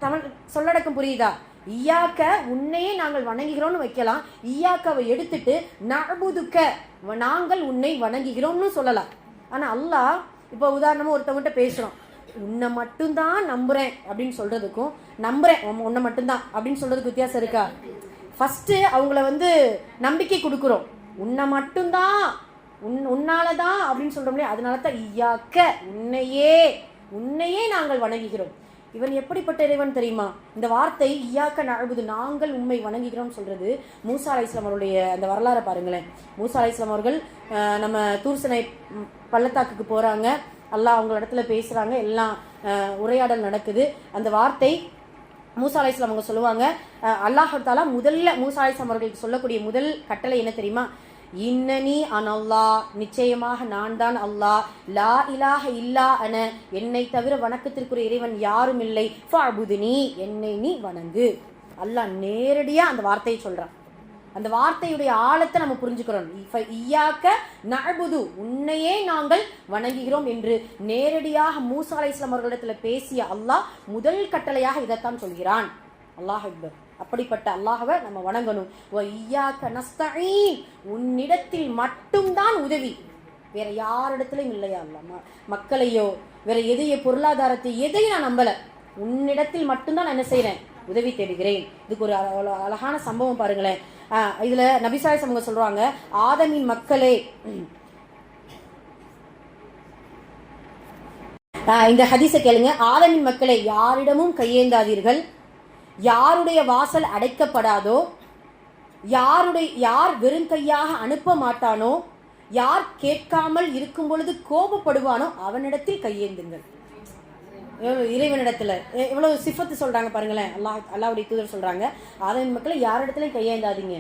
தமிழ் சொல்லடக்கம் புரியுதா? இய்யாக, உன்னையே நாங்கள் வணங்குகிறோம்னு வைக்கலாம். இய்யாக்கவை எடுத்துட்டு நஅ்புதுக்க, நாங்கள் உன்னை வணங்குகிறோம்னு சொல்லலாம். ஆனா அல்லாஹ் இப்போ உதாரணமா ஒருத்தவங்கிட்ட பேசுறோம், உன்னை மட்டும்தான் நம்புறேன் அப்படின்னு சொல்றதுக்கும் நம்புறேன் உன்னை மட்டும்தான் அப்படின்னு சொல்றதுக்கு வித்தியாசம் இருக்கா? ஃபர்ஸ்ட் அவங்கள நம்பிக்கை கொடுக்குறோம், உன்னை மட்டும்தான், உன்னாலதான் அப்படின்னு சொல்றோம். அதனால தான் இய்யாக, உன்னையே நாங்கள் வணங்குகிறோம். இவன் எப்படிப்பட்ட இறைவன் தெரியுமா? இந்த வார்த்தை இய்யாக நஅ்புது, நாங்கள் உண்மை வணங்குகிறோம் சொல்றது மூசா அலைஹிஸ்ஸலாம் அவருடைய அந்த வரலாறை பாருங்களேன். மூசா அலைஹிஸ்ஸலாம் அவர்கள் நம்ம தூர்சனை பள்ளத்தாக்குக்கு போறாங்க, அல்லாஹ் அவங்க இடத்துல பேசுறாங்க, எல்லாம் உரையாடல் நடக்குது. அந்த வார்த்தை மூசா அலைஹிஸ்ஸலாம் அவங்க சொல்லுவாங்க, அல்லாஹ் தஆலா முதல்ல மூசா அலைஹிஸ்ஸலாம் அவர்களுக்கு சொல்லக்கூடிய முதல் கட்டளை என்ன தெரியுமா? இன்னனி அனல்லாஹ், நிச்சயமாக நான் தான் அல்லாஹ், லா இலாஹ இல்லா அன, என்னை தவிர வணக்கத்திற்குரிய இறைவன் யாரும் இல்லை, ஃபஅ்புதுனி, என்னை நீ வணங்கு. அல்லாஹ் நேரடியா அந்த வார்த்தையை சொல்றான். அந்த வார்த்தையுடைய ஆழத்தை நம்ம புரிஞ்சுக்கிறோம். இய்யாக நஅ்புது, உன்னையே நாங்கள் வணங்குகிறோம் என்று நேரடியாக மூசா அலைஹிஸ்ஸலாம் அவர்களிடத்துல பேசிய அல்லாஹ் முதல் கட்டளையாக இதைத்தான் சொல்கிறான். அல்லாஹ் அக்பர். அப்படிப்பட்ட அல்லாஹ்வை நம்ம வணங்கணும். வ இய்யாக நஸ்தஈன், உன்னிடத்தில் மட்டும்தான் உதவி, வேற யாரிடத்திலும் இல்லையா அல்லாஹ். மக்களையோ வேற எதையோ பொருளாதாரத்தை எதையும் நான் நம்பல, உன்னிடத்தில் மட்டும்தான் நான் என்ன செய்யறேன், உதவி தேடுகிறேன். இதுக்கு ஒரு அழகான சம்பவம் பாருங்களேன். இதுல நபி ஸல்லல்லாஹு அலைஹி வஸல்லம் சொல்றாங்க, ஆதமின் மக்களே, இந்த ஹதீஸை கேளுங்க. ஆதமின் மக்களே, யாரிடமும் கையேந்தாதீர்கள், யாருடைய வாசல் அடைக்கப்படாதோ, யார் வெறும் கையாக அனுப்ப மாட்டானோ, யார் கேட்காமல் இருக்கும் பொழுது கோபப்படுவானோ அவனிடத்தில் கையேந்துங்கள். இறைவனிடத்துல எவ்வளவு சிஃபத்து சொல்றாங்க பாருங்களேன். அல்லாஹ்வுடைய தூதர் சொல்றாங்க, ஆதமின் மக்களை யாரிடத்துலயும் கையேந்தாதீங்க.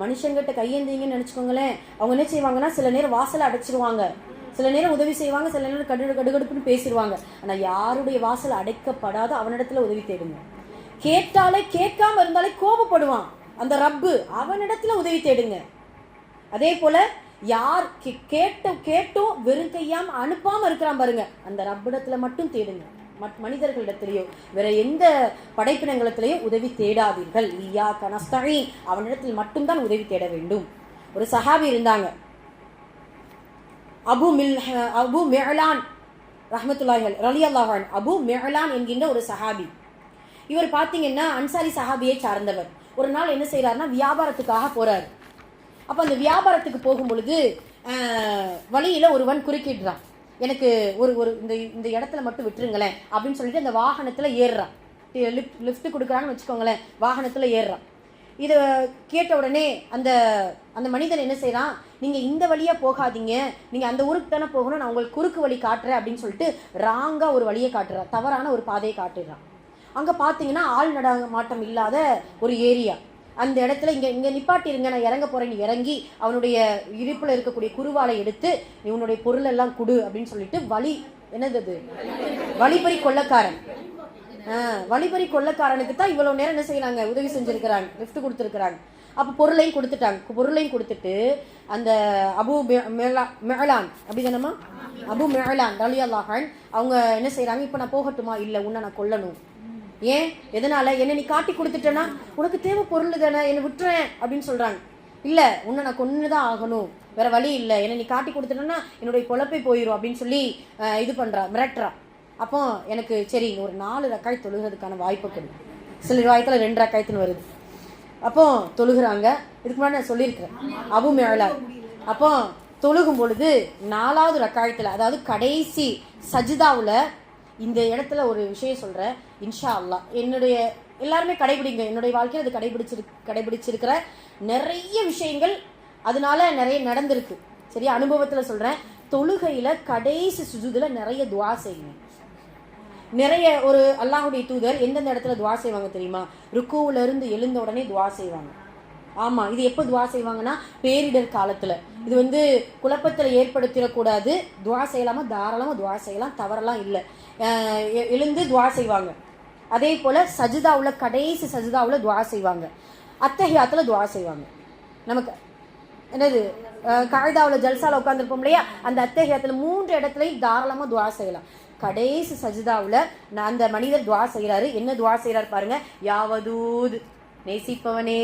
மனுஷங்கிட்ட கையேந்தீங்கன்னு நினைச்சுக்கோங்களேன், அவங்க என்ன செய்வாங்கன்னா சில நேரம் வாசலை அடைச்சிருவாங்க, சில நேரம் உதவி செய்வாங்க, சில நேரம் கடுகடுப்புன்னு பேசிடுவாங்க. ஆனா யாருடைய வாசல் அடைக்கப்படாதோ அவனிடத்துல உதவி தேடுங்க. கேட்டாலே கேட்காம இருந்தாலே கோபப்படுவான் அந்த ரப்பு, அவனிடத்துல உதவி தேடுங்க. அதே போல யார் கேட்டும் வெறும் கையாம அனுப்பாம இருக்கிறான் பாருங்க, அந்த ரப்பிடத்துல மட்டும் தேடுங்க. மனிதர்களிடத்திலேயோ வேற எந்த படைப்பினங்களிடத்திலேயோ உதவி தேடாதீர்கள். இய்யாக நஸ்தஈன், அவனிடத்தில் மட்டும்தான் உதவி தேட வேண்டும். ஒரு சஹாபி இருந்தாங்க, அபு மிஅலான் ரஹ்மத்துல்லாஹி ரலியல்லாஹு அன்ஹு. அபு மிஅலான் என்கின்ற ஒரு சஹாபி. இவர் பாத்தீங்கன்னா அன்சாரி சஹாபியை சார்ந்தவர். ஒரு நாள் என்ன செய்யறாருன்னா வியாபாரத்துக்காக போறாரு. அப்ப அந்த வியாபாரத்துக்கு போகும் பொழுது வழியில ஒருவன் குறுக்கிடுறான், எனக்கு ஒரு இந்த இடத்துல மட்டும் விட்டுருங்களேன் அப்படின்னு சொல்லிட்டு அந்த வாகனத்துல ஏறுறான். லிஃப்ட் கொடுக்குறான்னு வச்சுக்கோங்களேன், வாகனத்தில் ஏறுறான். இதை கேட்ட உடனே அந்த அந்த மனிதன் என்ன செய்கிறான், நீங்கள் இந்த வழியாக போகாதீங்க, நீங்கள் அந்த ஊருக்கு தானே போகணும், நான் உங்களுக்கு குறுக்கு வழி காட்டுறேன் அப்படின்னு சொல்லிட்டு ராங்காக ஒரு வழியை காட்டுறான், தவறான ஒரு பாதையை காட்டுறான். அங்கே பார்த்தீங்கன்னா ஆள் நடமாட்டம் இல்லாத ஒரு ஏரியா. அந்த இடத்துல இங்கே நிப்பாட்டிருங்க, நான் இறங்க போகிறேன்னு இறங்கி அவனுடைய இடுப்பில் இருக்கக்கூடிய குருவாலை எடுத்து இவனுடைய பொருள் எல்லாம் கொடு அப்படின்னு சொல்லிட்டு என்னது வழிபறி கொள்ளக்காரன் வழிபறி கொள்ளக்காரனுக்கு தான் இவ்வளோ நேரம் என்ன செய்யறாங்க, உதவி செஞ்சுருக்கிறாங்க, லிஃப்ட் கொடுத்துருக்குறாங்க. அப்போ பொருளையும் கொடுத்துட்டு அந்த அபு மெஹலான் அப்படி தானம்மா, அபு மெஹலான் ரலியல்லாஹு அன்ஹு அவங்க என்ன செய்கிறாங்க, இப்போ நான் போகட்டுமா, இல்லை உன்னை நான் கொல்லணும். ஏன், எதனால, என்னை நீ காட்டி கொடுத்துட்டேன்னா உனக்கு தேவை பொருள் தானே, என்னை விட்டுறேன் அப்படின்னு சொல்கிறாங்க. இல்லை, உன்னை நான் கொன்று தான் ஆகணும், வேற வழி இல்லை, என்னை நீ காட்டி கொடுத்துட்டேன்னா என்னுடைய பொழப்பை போயிடும் அப்படின்னு சொல்லி இது பண்ணுறா, மிரட்டுறா. அப்போ எனக்கு சரி ஒரு 4 ரக்காய் தொழுகிறதுக்கான வாய்ப்பு கொடு. சில வாய்ப்பில் 2 ரக்காய்த்துன்னு வருது. அப்போ தொழுகிறாங்க. இதுக்கு முன்னாடி நான் சொல்லியிருக்கிறேன் அபு மெஹலான். அப்போ தொழுகும் பொழுது 4வது ரக்காயத்தில், அதாவது கடைசி சஜிதாவில் இந்த இடத்துல ஒரு விஷயம் சொல்கிறேன், இன்ஷா அல்லாஹ் என்னுடைய எல்லாருமே கடைபிடிங்க, என்னுடைய வாழ்க்கையில் அது கடைபிடிச்சிருக்கிற நிறைய விஷயங்கள் அதனால நிறைய நடந்திருக்கு. சரியா, அனுபவத்தில் சொல்கிறேன். தொழுகையில் கடைசி சுஜூதில் நிறைய துவா செய்யுங்க. நிறைய ஒரு அல்லாஹுடைய தூதர் எந்தெந்த இடத்துல துவா செய்வாங்க தெரியுமா, ருக்குவுல இருந்து எழுந்த உடனே துவா செய்வாங்க. ஆமாம், இது எப்போ துவா செய்வாங்கன்னா பேரிடர் காலத்தில். இது குழப்பத்தில் ஏற்படுத்திடக்கூடாது, துவா செய்யலாமா, தாராளமாக துவா செய்யலாம், தவறெல்லாம் இல்லை. எழுந்து துவா செய்வாங்க. அதே போல் சஜிதாவில் கடைசி சஜிதாவில் துவா செய்வாங்க. அத்தஹியாத்தில் துவா செய்வாங்க. நமக்கு என்னது காய்தாவில் ஜல்சாவில் உட்காந்துருப்போம் இல்லையா, அந்த அத்தஹியாத்தில் 3 இடத்துலையும் தாராளமாக துவா செய்யலாம். கடைசி சஜிதாவில் அந்த மனிதர் துவா செய்கிறாரு. என்ன துவா செய்கிறார் பாருங்க, யா வதூத் நேசிப்பவனே,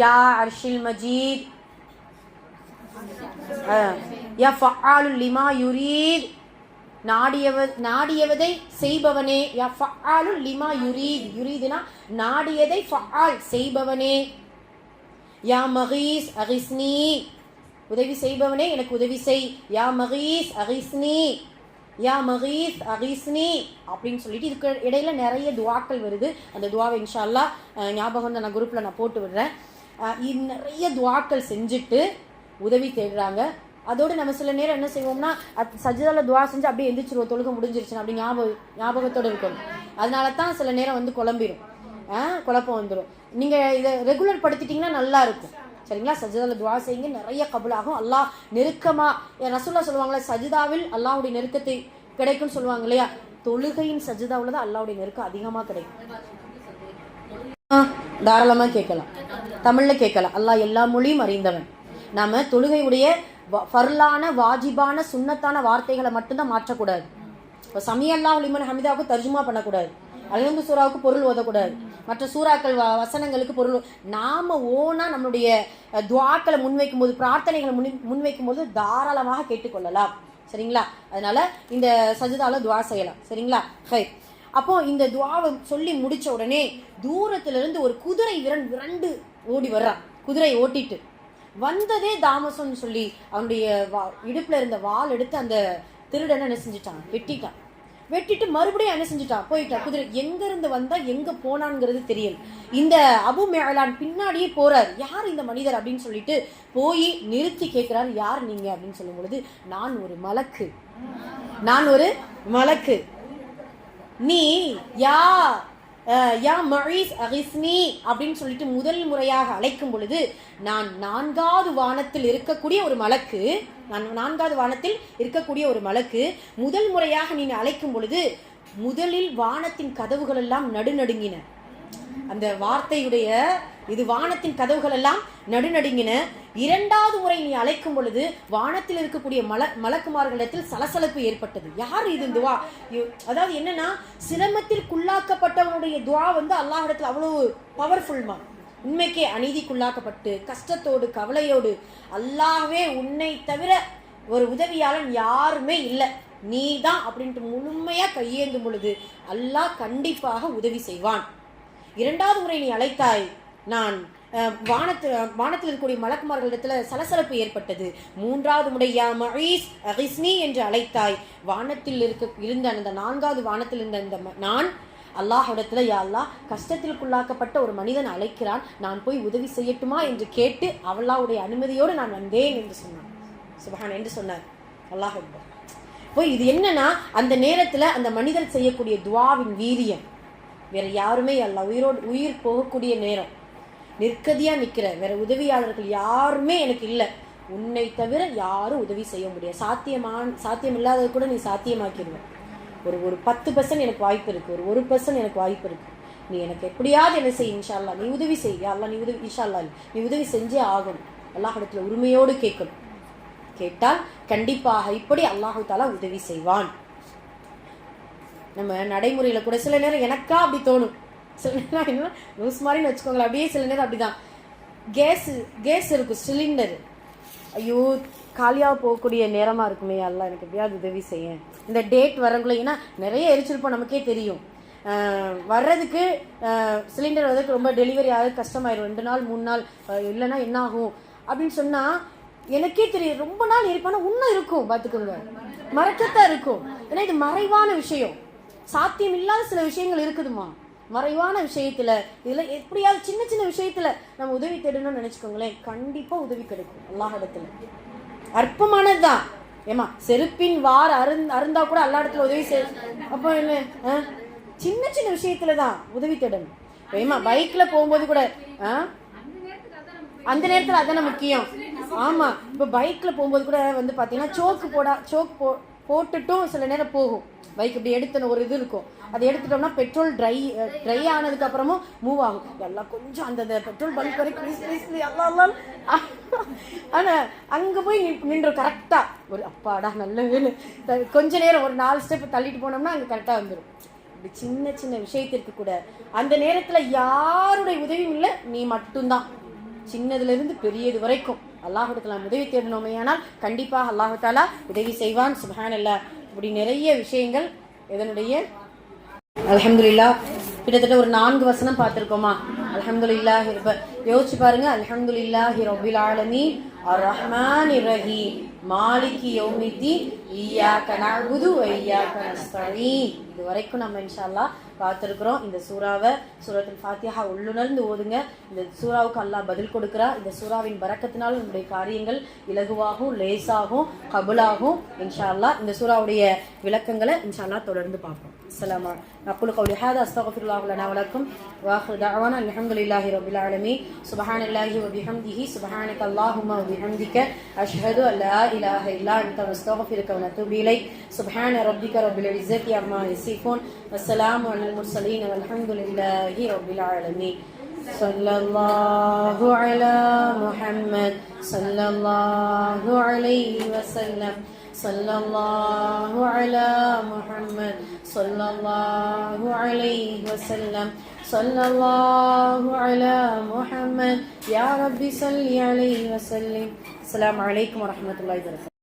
யா அர்ஷில் மஜீத், யா ஃபஆலுல் லிமா யுரீத் நாடியவதை செய்பவனே, யா ஃபஆலுல் லிமா யுரீத், யுரீதுனா நாடியதை ஃபஆல் செய்பவனே, யா மகீஸ் அகிஸ்னி உதவி செய்பவனே எனக்கு உதவி செய், யா மகீஸ் அகிஸ்னி, யா மகீஸ் அகிஸ்னி அப்படின்னு சொல்லிட்டு இதுக்கு இடையில நிறைய துவாக்கள் வருது. அந்த துவாவை இன்ஷா அல்லாஹ் ஞாபகம் தான், நான் குரூப்பில் நான் போட்டு விடுறேன். நிறைய துவாக்கள் செஞ்சுட்டு உதவி தேடுறாங்க. அதோடு நம்ம சில நேரம் என்ன செய்வோம்னா, சஜிதாவில் துவா செஞ்சு அப்படியே எந்திரிச்சிருவோம், தொழுகை முடிஞ்சிருச்சுன்னு அப்படி ஞாபகத்தோடு இருக்கணும். அதனால தான் சில நேரம் குழம்பிடும், குழப்பம் வந்துடும். நீங்கள் இதை ரெகுலர் படுத்திட்டிங்கன்னா நல்லா இருக்கும். சரிங்களா, சஜிதாவில் துவா செய்யுங்க, நிறைய கபுலாகும். அல்லாஹ் நெருக்கமாக, ரசூல்லா சொல்லுவாங்களே சஜிதாவில் அல்லாஹ்வுடைய நெருக்கத்தை கிடைக்கும்னு சொல்லுவாங்க இல்லையா, தொழுகையின் சஜிதாவில் தான் அல்லாஹ்வுடைய நெருக்கம் அதிகமாக கிடைக்கும். தாராளமாக கேட்கலாம், தமிழில் கேட்கலாம். அல்லாஹ் எல்லா மொழியும் அறிந்தவன். நாம தொழுகையுடைய ஃபர்லான வாஜிபான சுன்னத்தான வார்த்தைகளை மட்டும்தான் மாற்றக்கூடாது. இப்போ சமியல்லாஹு லிமன் ஹமிதாவுக்கு தர்ஜுமா பண்ணக்கூடாது, அல்ஹம்து சூராவுக்கு பொருள் ஓதக்கூடாது, மற்ற சூறாக்கள் வசனங்களுக்கு பொருள். நாம் ஓனா நம்மளுடைய துவாக்களை முன்வைக்கும் போது, பிரார்த்தனைகளை முன்வைக்கும் போது தாராளமாக கேட்டுக்கொள்ளலாம். சரிங்களா, அதனால இந்த சஜிதாவில் துவா செய்யலாம். சரிங்களா, ஹை. அப்போ இந்த துவாவை சொல்லி முடிச்ச உடனே தூரத்திலிருந்து ஒரு குதிரை விரண்டு ஓடி வர்றான். குதிரை ஓட்டிட்டு வந்ததே தாமசம்னு சொல்லி அவனுடைய இடுப்புல இருந்த வாள் எடுத்து அந்த திருடனை என்ன செஞ்சுட்டான், வெட்டிட்டு மறுபடியும் என்ன செஞ்சுட்டான், போயிட்டான். குதிரை எங்க இருந்து வந்தா எங்க போனான்ங்கிறது தெரியல. இந்த அபு மெஹலான் பின்னாடியே போறாரு. யார் இந்த மனிதர் அப்படின்னு சொல்லிட்டு போய் நிறுத்தி கேட்கிறாரு, யார் நீங்க அப்படின்னு சொல்லும் பொழுது, நான் ஒரு மலக்கு, நீ யா மஈஸ் அகிஸ்னி அப்படின்னு சொல்லிட்டு முதல் முறையாக அழைக்கும் பொழுது, நான் 4வது வானத்தில் இருக்கக்கூடிய ஒரு மலக்கு, முதல் முறையாக நீ அழைக்கும் பொழுது முதலில் வானத்தின் கதவுகள் எல்லாம் நடுநடுங்கின. அந்த வார்த்தையுடைய இது வானத்தின் கதவுகள் எல்லாம் நடுநடுங்கின. 2வது முறை நீ அழைக்கும் பொழுது வானத்தில் இருக்கக்கூடிய மலக்குமார்களிடத்தில் சலசலப்பு ஏற்பட்டது. யார் இது துவா? அதாவது என்னன்னா, சிரமத்திற்குள்ளாக்கப்பட்டவனுடைய துவா அல்லாஹ்விடத்தில் அவ்வளவு பவர்ஃபுல்மா. உண்மைக்கே அநீதிக்குள்ளாக்கப்பட்டு கஷ்டத்தோடு கவலையோடு, அல்லாஹ்வே உன்னை தவிர ஒரு உதவியாளன் யாருமே இல்லை, நீ தான் அப்படின்ட்டு முழுமையா கையேந்தும் பொழுது அல்லாஹ் கண்டிப்பாக உதவி செய்வான். 2வது முறை நீ அழைத்தாய், நான் வானத்தில் இருக்கக்கூடிய மலக்குமார்களிடத்துல சலசலப்பு ஏற்பட்டது. 3வது முறை யா மஈஸ் அகிஸ்னி என்று அழைத்தாய், வானத்தில் இருந்த அந்த 4வது வானத்தில் இருந்த நான் அல்லாஹ்விடத்துல யா அல்லாஹ் கஷ்டத்திற்குள்ளாக்கப்பட்ட ஒரு மனிதன் அழைக்கிறான், நான் போய் உதவி செய்யட்டுமா என்று கேட்டு அல்லாஹ்வுடைய அனுமதியோடு நான் வந்தேன் என்று சொன்னான். சுப்ஹான் என்று சொன்னார். அல்லாஹ் அக்பர். போய் இது என்னன்னா அந்த நேரத்துல அந்த மனிதர் செய்யக்கூடிய துஆவின் வீரியம் வேற யாருமே அல்லாஹ் உயிர் போகக்கூடிய நேரம் நிற்கதியா நிக்கிற வேற உதவியாளர்கள் யாருமே எனக்கு இல்லை, உன்னை தவிர யாரும் உதவி செய்ய முடியாது. சாத்தியம் இல்லாதது கூட நீ சாத்தியமாக்கிடுவ. ஒரு 10% எனக்கு வாய்ப்பு இருக்கு, ஒரு 1% எனக்கு வாய்ப்பு இருக்கு, நீ எனக்கு எப்படியாவது என்ன செய் இன்ஷா அல்லாஹ், நீ உதவி செய் யா அல்லாஹ், நீ உதவி இன்ஷா அல்லாஹ், நீ உதவி செஞ்சே ஆகணும். அல்லாஹ்விடத்துல உரிமையோடு கேட்கணும். கேட்டால் கண்டிப்பாக இப்படி அல்லாஹு தாலா உதவி செய்வான். நம்ம நடைமுறையில கூட சில நேரம் எனக்கா அப்படி தோணும், சில நேரம் என்ன லூஸ் மாதிரின்னு வச்சுக்கோங்களேன், அப்படியே சில நேரம் அப்படிதான். கேஸ் இருக்கும், சிலிண்டர், ஐயோ காலியாக போகக்கூடிய நேரமா இருக்குமே அல்லாஹ் எனக்கு எப்படியாவது உதவி செய்ய. இந்த டேட் வரக்குள்ள ஏன்னா நிறைய எரிச்சிருப்போம், நமக்கே தெரியும். வர்றதுக்கு சிலிண்டர் வர்றதுக்கு ரொம்ப டெலிவரி ஆக கஷ்டமாயிரும், 2 நாள் 3 நாள் இல்லைன்னா என்ன ஆகும் அப்படின்னு சொன்னா எனக்கே தெரியும். ரொம்ப நாள் இருப்பானா இன்னும் இருக்கும், பார்த்துக்கோங்க, மறைக்கத்தான் இருக்கும். ஏன்னா இது மறைவான விஷயம், சாத்தியம் இல்லாத சில விஷயங்கள் இருக்குதுமா மறைவான விஷயத்துல. இதுல எப்படியாவது சின்ன சின்ன விஷயத்துல நம்ம உதவி தேடணும்னு நினைச்சுக்கோங்களேன், கண்டிப்பா உதவி கிடைக்கும் அல்லாஹ்விடத்துல. அற்பமானதுதான் ஏமா, செருப்பின் வார் அருந்தா கூட அல்லா இடத்துல உதவி செய்ய. அப்போ என்ன சின்ன சின்ன விஷயத்துலதான் உதவி தேடணும். ஏமா பைக்ல போகும்போது கூட அந்த நேரத்துல அதான முக்கியம். ஆமா, இப்ப பைக்ல போகும்போது கூட வந்து பாத்தீங்கன்னா சோக் போட்டுட்டும் சில நேரம் போகும். பைக் இப்படி எடுத்துன ஒரு இது இருக்கும், அதை எடுத்துட்டோம்னா பெட்ரோல் ட்ரை ஆனதுக்கு அப்புறமும் மூவ் ஆகும். எல்லாம் கொஞ்சம் அந்த பெட்ரோல் பல்க் வரைக்கும் எல்லாம். ஆனா அங்க போய் நின்று கரெக்டா ஒரு அப்பாடா நல்ல வேலை, கொஞ்ச நேரம் ஒரு 4 ஸ்டெப் தள்ளிட்டு போனோம்னா அங்க கரெக்டா வந்துடும். இப்படி சின்ன சின்ன விஷயத்திற்கு கூட அந்த நேரத்துல யாருடைய உதவியும் இல்லை, நீ மட்டும்தான். சின்னதுல இருந்து பெரியது வரைக்கும் அல்லாஹ்விடத்துல உதவி தேடணுமே, ஆனால் கண்டிப்பாக அல்லாஹ் தஆலா உதவி செய்வான். சுப்ஹானல்லாஹ். இப்படி நிறைய விஷயங்கள் இதனுடைய அல்ஹம்துலில்லாஹ் கிட்டத்தட்ட ஒரு 4 வசனம் பார்த்திருக்கோமா. அல்ஹம்துலில்லாஹ். இப்ப யோசிச்சு பாருங்க. அல்ஹம்துலில்லாஹி ரப்பில் ஆலமீன் அர்ரஹ்மானிர் ரஹீம் மாலிகி யௌமித்தீன் இய்யாக நஅபுது வ இய்யாக நஸ்தஈன். இது வரைக்கும் நம்ம இன்ஷா அல்லாஹ் பார்த்துருக்குறோம். இந்த சூரத்துல் ஃபாத்திஹா உள்ளுணர்ந்து ஓதுங்க. இந்த சூறாவுக்கு அல்லாஹ் பதில் கொடுக்குறா. இந்த சூறாவின் பரக்கத்தினால் நம்முடைய காரியங்கள் இலகுவாகும், லேசாகும், கபுலாகும் இன்ஷா அல்லாஹ். இந்த சூறாவுடைய விளக்கங்களை இன்ஷா அல்லாஹ் தொடர்ந்து பார்ப்போம். அஸ்ஸலாமு அக்கூலு கௌலி ஹாதா அஸ்தக்ஃபிருல்லாஹ் லனா வ லக்கும் வ ஆখিরு தஅவானா அல்ஹம்துலில்லாஹி ரப்பில் ஆலமீன் சுப்ஹானல்லாஹி வ பிஹம்திஹி சுப்ஹானக அல்லாஹும்ம வ பிஹம்திக அஷ்ஹது அன் லா இலாஹ இல்லா அன்த அஸ்தக்ஃபிருக வ அத்தூபு இலைக். சுப்ஹான ரப்பிக ரப்பில் இஸ்ஸத்தி அம்மா யசிஃபூன் வஸ்ஸலாமு அலல் முர்ஸலீன் வல்ஹம்துலில்லாஹி ரப்பில் ஆலமீன். ஸல்லல்லாஹு அலா முஹம்மத் ஸல்லல்லாஹு அலைஹி வஸல்லம். ஸல்லல்லாஹு அலா முஹம்மத் ஸல்லல்லாஹு அலைஹி வஸல்லம். ஸல்லல்லாஹு அலா முஹம்மத் யா ரப்பி ஸல்லி அலைஹி வஸல்லிம். அஸ்ஸலாமு அலைக்கும் வரஹ்மத்துல்லாஹி வபரகாத்துஹு.